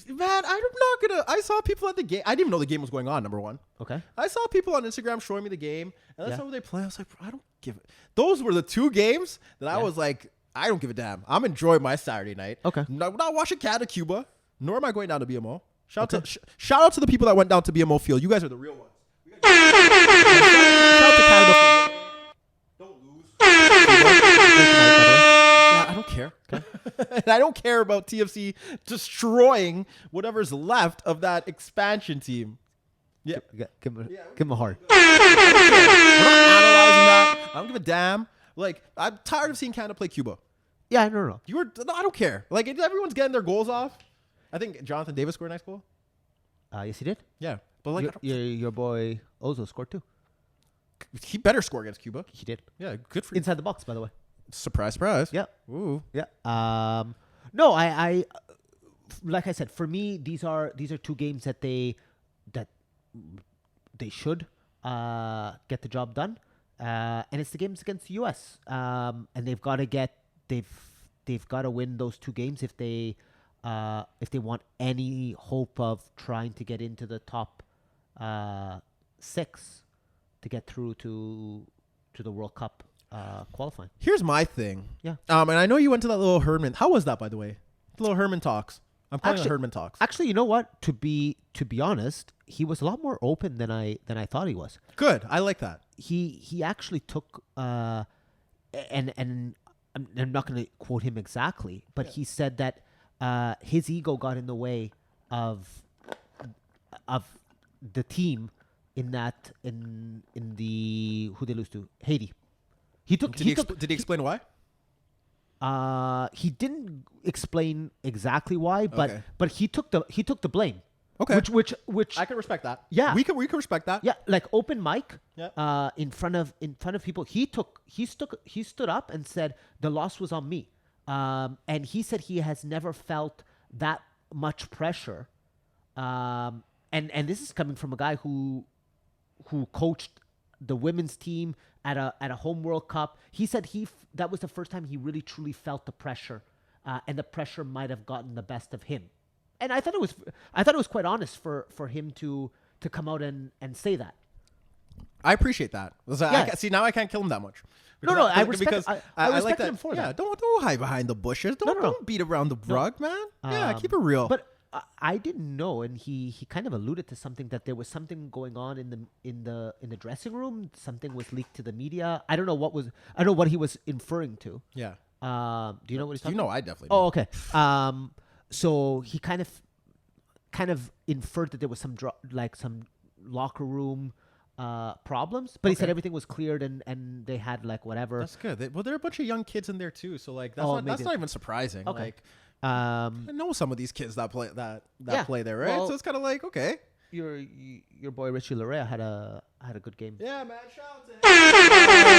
Man, I saw people at the game. I didn't even know the game was going on, number one. Okay. I saw people on Instagram showing me the game, and that's how they play. I was like, I don't give it. Those were the 2 games that I was like, I don't give a damn. I'm enjoying my Saturday night. Okay. Not watching Canada, Cuba, nor am I going down to BMO. Shout out to the people that went down to BMO Field. You guys are the real ones. Shout out to Canada for don't lose. I don't care. Okay. And I don't care about TFC destroying whatever's left of that expansion team. Yeah. Give him a heart. We're not analyzing that. I don't give a damn. Like, I'm tired of seeing Canada play Cuba. Yeah, no. I don't care. Like, everyone's getting their goals off. I think Jonathan Davis scored a nice goal. Yes, he did. Yeah. But, like, your boy Ozo scored too. He better score against Cuba. He did. Yeah, good for you. Inside the box, by the way. Surprise. Yeah. Ooh. Yeah. No, I like I said, for me, these are 2 games that they should get the job done. And it's the games against the US. And they've got to win those 2 games if they want any hope of trying to get into the top 6 get through to the World Cup qualifying. Here's my thing. Yeah. And I know you went to that little Herdman. How was that, by the way? The little Herdman talks. I'm calling it Herdman talks. Actually, you know what? To be honest, he was a lot more open than I thought he was. Good. I like that. He actually took and I'm not going to quote him exactly, but he said that his ego got in the way of the team in the who they lose to, Haiti. Did he explain why? He didn't explain exactly why, but he took the blame. Okay. Which I can respect that. Yeah. We can respect that. Yeah, like open mic. Yeah. In front of people, he stood up and said the loss was on me. And he said he has never felt that much pressure. And this is coming from a guy who coached the women's team at a home World Cup. He said that was the first time he really truly felt the pressure, and the pressure might have gotten the best of him. And I thought it was quite honest for him to come out and say that. I appreciate that. See, now I can't kill him that much. No, I respect him for that. Yeah, don't hide behind the bushes. Don't beat around the rug, man. Yeah, keep it real. But I didn't know, and he kind of alluded to something, that there was something going on in the dressing room. Something was leaked to the media. I don't know what he was inferring to. Yeah. Do you know what he's talking about? I definitely do. Oh, okay. So he kind of inferred that there was some locker room problems, but he said everything was cleared and they had like whatever. That's good. There are a bunch of young kids in there too, so like that's not even surprising. Okay. Like, I know some of these kids that play play there, right? Well, so it's kind of like, okay. Your boy Richie Larea had a good game. Yeah, man. Shout out to him. Keep doing you.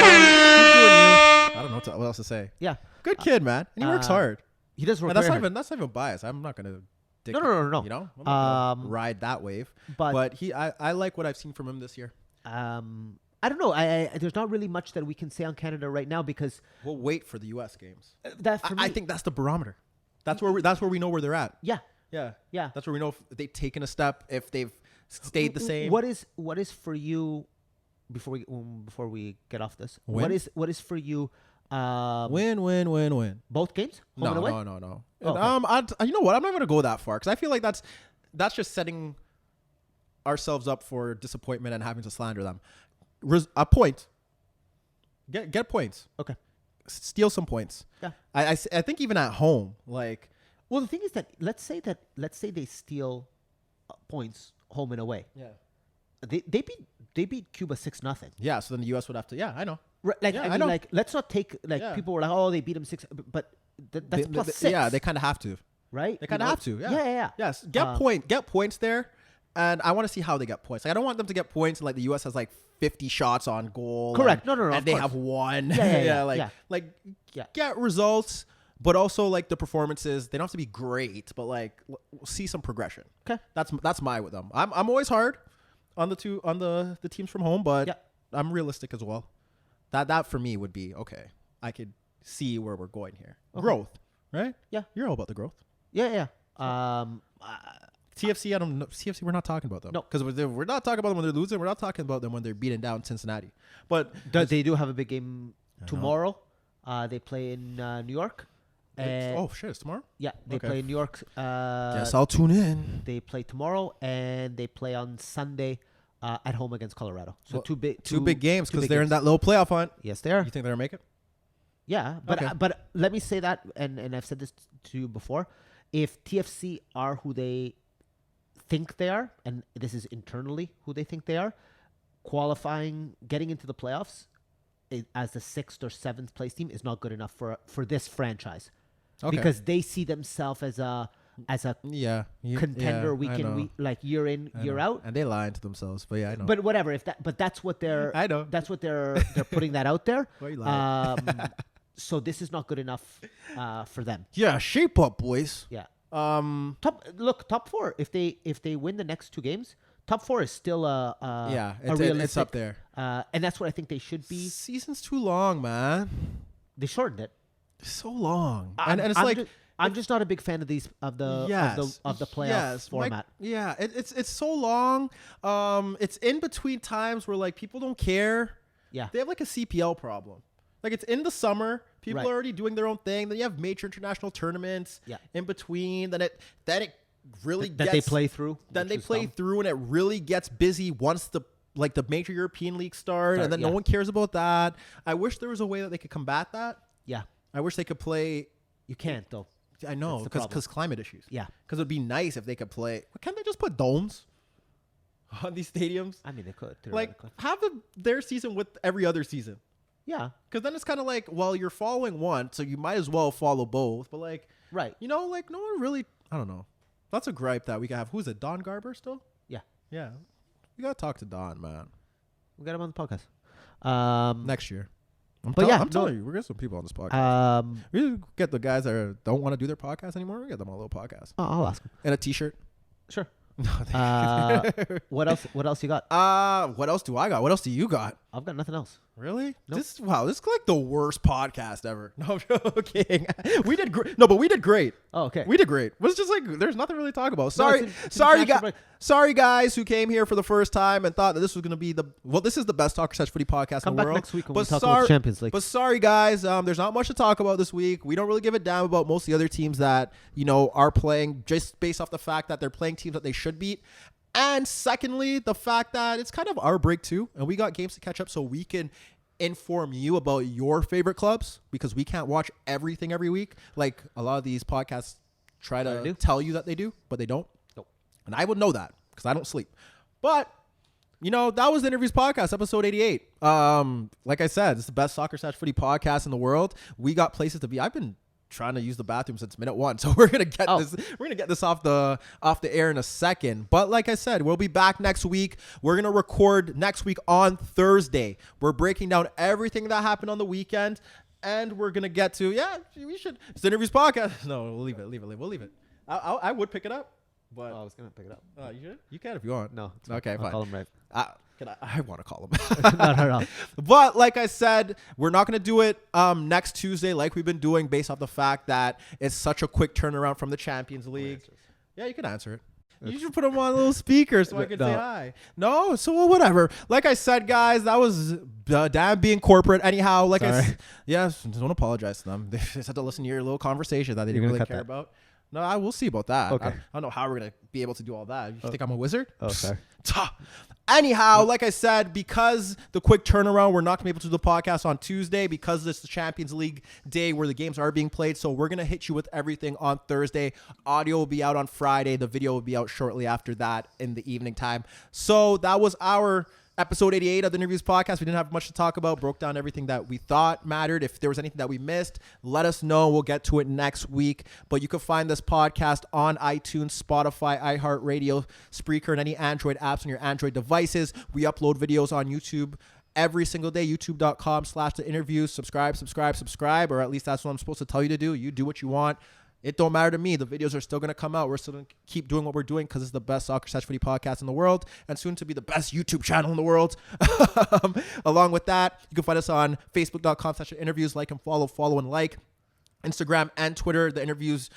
I don't know what else to say. Yeah, good kid, man, and he works hard. He does work. And that's not even biased. I'm not gonna. No. You know, I'm not gonna ride that wave. But I like what I've seen from him this year. I don't know. There's not really much that we can say on Canada right now because we'll wait for the U.S. games. I think that's the barometer. That's where we know where they're at. Yeah. That's where we know if they've taken a step, if they've stayed the same. What is for you before we get off this? Win? What is for you? Win. Both games? No. Okay. You know what? I'm not gonna go that far because I feel like that's just setting ourselves up for disappointment and having to slander them. A point. Get points. Okay. Steal some points. Yeah. I think even at home, like. Well, the thing is that let's say they steal points home and away. Yeah. They beat Cuba 6-0. Yeah. So then the U.S. would have to. Yeah, I know. Right, like I mean, know. like let's not take people were like, oh, they beat them 6, but that's plus 6. Yeah, they kind of have to. Right. They kind of have to. Yeah. Yeah. Yes. Get points there, and I want to see how they get points. Like I don't want them to get points and like the U.S. has like 50 shots on goal. Correct. No. And they have one. Yeah. Get results. But also, like, the performances, they don't have to be great, but, like, see some progression. Okay. That's my with them. I'm always hard on the teams from home, but I'm realistic as well. That for me would be, okay, I could see where we're going here. Okay. Growth, right? Yeah. You're all about the growth. Yeah. TFC, I don't know. TFC, we're not talking about them. No. Because we're not talking about them when they're losing. We're not talking about them when they're beating down Cincinnati. But they do have a big game tomorrow. They play in New York. It's tomorrow? Yeah, they play in New York. Guess I'll tune in. They play tomorrow, and they play on Sunday at home against Colorado. So two big games because they're in that little playoff hunt. Yes, they are. You think they're going to make it? Yeah, but let me say that, and I've said this to you before. If TFC are who they think they are, and this is internally who they think they are, qualifying, getting into the playoffs as the 6th or 7th place team is not good enough for this franchise. Okay. Because they see themselves as a contender year in, year out. And they lie to themselves, but I know. But whatever, but that's what they're I know. That's what they're putting that out there. Why you lying? So this is not good enough for them. Yeah, shape up, boys. Yeah. Top 4. If they win the next 2 games, top 4 is still it's up there. And that's what I think they should be. Season's too long, man. They shortened it. So long. I'm just not a big fan of these of the playoff format. It's so long. It's in between times where like people don't care. Yeah, they have like a CPL problem. Like it's in the summer, people are already doing their own thing. Then you have major international tournaments. In between. Then it really gets, they play through. Then they play through, and it really gets busy once the major European leagues start, and then no one cares about that. I wish there was a way that they could combat that. Yeah, I wish they could play. You can't though. I know, because climate issues. Yeah, because it would be nice if they could play. Can't they just put domes on these stadiums? I mean, they could. Like have their season with every other season. Yeah, because then it's kind of like, well, you're following one, so you might as well follow both. But like, right, no one really. I don't know. That's a gripe that we can have. Who's it? Don Garber still? Yeah. We gotta talk to Don, man. We got him on the podcast next year. I'm telling you, we're getting some people on this podcast. We get the guys that don't want to do their podcast anymore. We get them on a little podcast. Oh, I'll ask them. And a T-shirt. Sure. What else? What else you got? What else do I got? What else do you got? I've got nothing else. Really? Nope. This is like the worst podcast ever. No, I'm joking. We did great. No, but we did great. Oh, okay. We did great. It was just like there's nothing really to talk about. Sorry guys who came here for the first time and thought that this was going to be this is the best Talker Such Footy podcast in the world. Come back next week when we talk about the Champions League. But sorry guys, there's not much to talk about this week. We don't really give a damn about most of the other teams that are playing just based off the fact that they're playing teams that they should beat. And secondly, the fact that it's kind of our break too, and we got games to catch up so we can inform you about your favorite clubs, because we can't watch everything every week like a lot of these podcasts try to tell you that they do, but they don't. Nope. And I would know that because I don't sleep. But that was the InnerViews Podcast, episode 88. Like I said, it's the best Soccer/Footy podcast in the world. We got places to be. I've been trying to use the bathroom since minute 1, so we're gonna get this off the air in a second. But like I said, we'll be back next week. We're gonna record next week on Thursday. We're breaking down everything that happened on the weekend, and we're gonna get to we should. It's the InnerViews Podcast. No, we'll leave it. We'll leave it. I would pick it up, but I was gonna pick it up. You should. You can if you want. No. Okay, fine. I'll call him right. I want to call him. No. But like I said, we're not going to do it next Tuesday like we've been doing based off the fact that it's such a quick turnaround from the Champions League. Yeah, you can answer it. You should put them on a little speaker so I can say hi. No? So whatever. Like I said, guys, that was Dan being corporate. Anyhow, don't apologize to them. They just had to listen to your little conversation that they didn't really care about. No, we'll see about that. Okay. I don't know how we're going to be able to do all that. You think I'm a wizard? Oh, sorry. Anyhow, like I said, because the quick turnaround, we're not going to be able to do the podcast on Tuesday because it's the Champions League day where the games are being played. So we're going to hit you with everything on Thursday. Audio will be out on Friday. The video will be out shortly after that in the evening time. So that was our episode 88 of the InnerViews Podcast. We didn't have much to talk about. Broke down everything that we thought mattered. If there was anything that we missed, let us know. We'll get to it next week. But you can find this podcast on iTunes, Spotify, iHeartRadio, Spreaker, and any Android apps on your Android devices. We upload videos on YouTube every single day. YouTube.com/theinnerviews. Subscribe, or at least that's what I'm supposed to tell you to do. You do what you want. It don't matter to me. The videos are still going to come out. We're still going to keep doing what we're doing because it's the best Soccer/Footy podcast in the world and soon to be the best YouTube channel in the world. Along with that, you can find us on Facebook.com/InnerViews. Like and follow and like. Instagram and Twitter, the InnerViews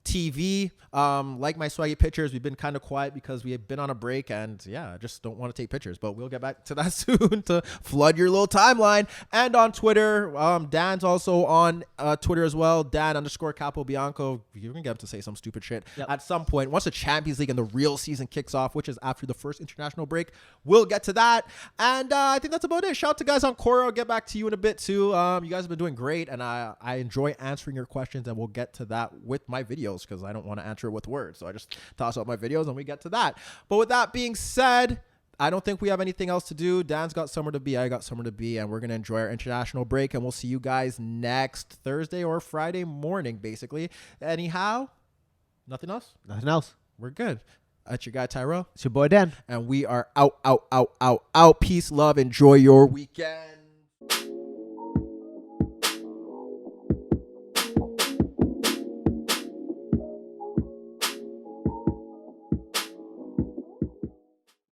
TV. Like my swaggy pictures. We've been kind of quiet because we have been on a break and I just don't want to take pictures, but we'll get back to that soon to flood your little timeline. And on Twitter, Dan's also on Twitter as well. Dan_Capobianco. You're gonna get him to say some stupid shit at some point. Once the Champions League and the real season kicks off, which is after the first international break, we'll get to that. And I think that's about it. Shout out to guys on Quora. I'll get back to you in a bit too. You guys have been doing great, and I enjoy answering your questions, and we'll get to that with my videos because I don't want to answer it with words. So I just toss out my videos and we get to that. But with that being said, I don't think we have anything else to do. Dan's got somewhere to be. I got somewhere to be. And we're going to enjoy our international break. And we'll see you guys next Thursday or Friday morning, basically. Anyhow, nothing else? Nothing else. We're good. That's your guy, Tyrrell. It's your boy, Dan. And we are out. Peace, love. Enjoy your weekend.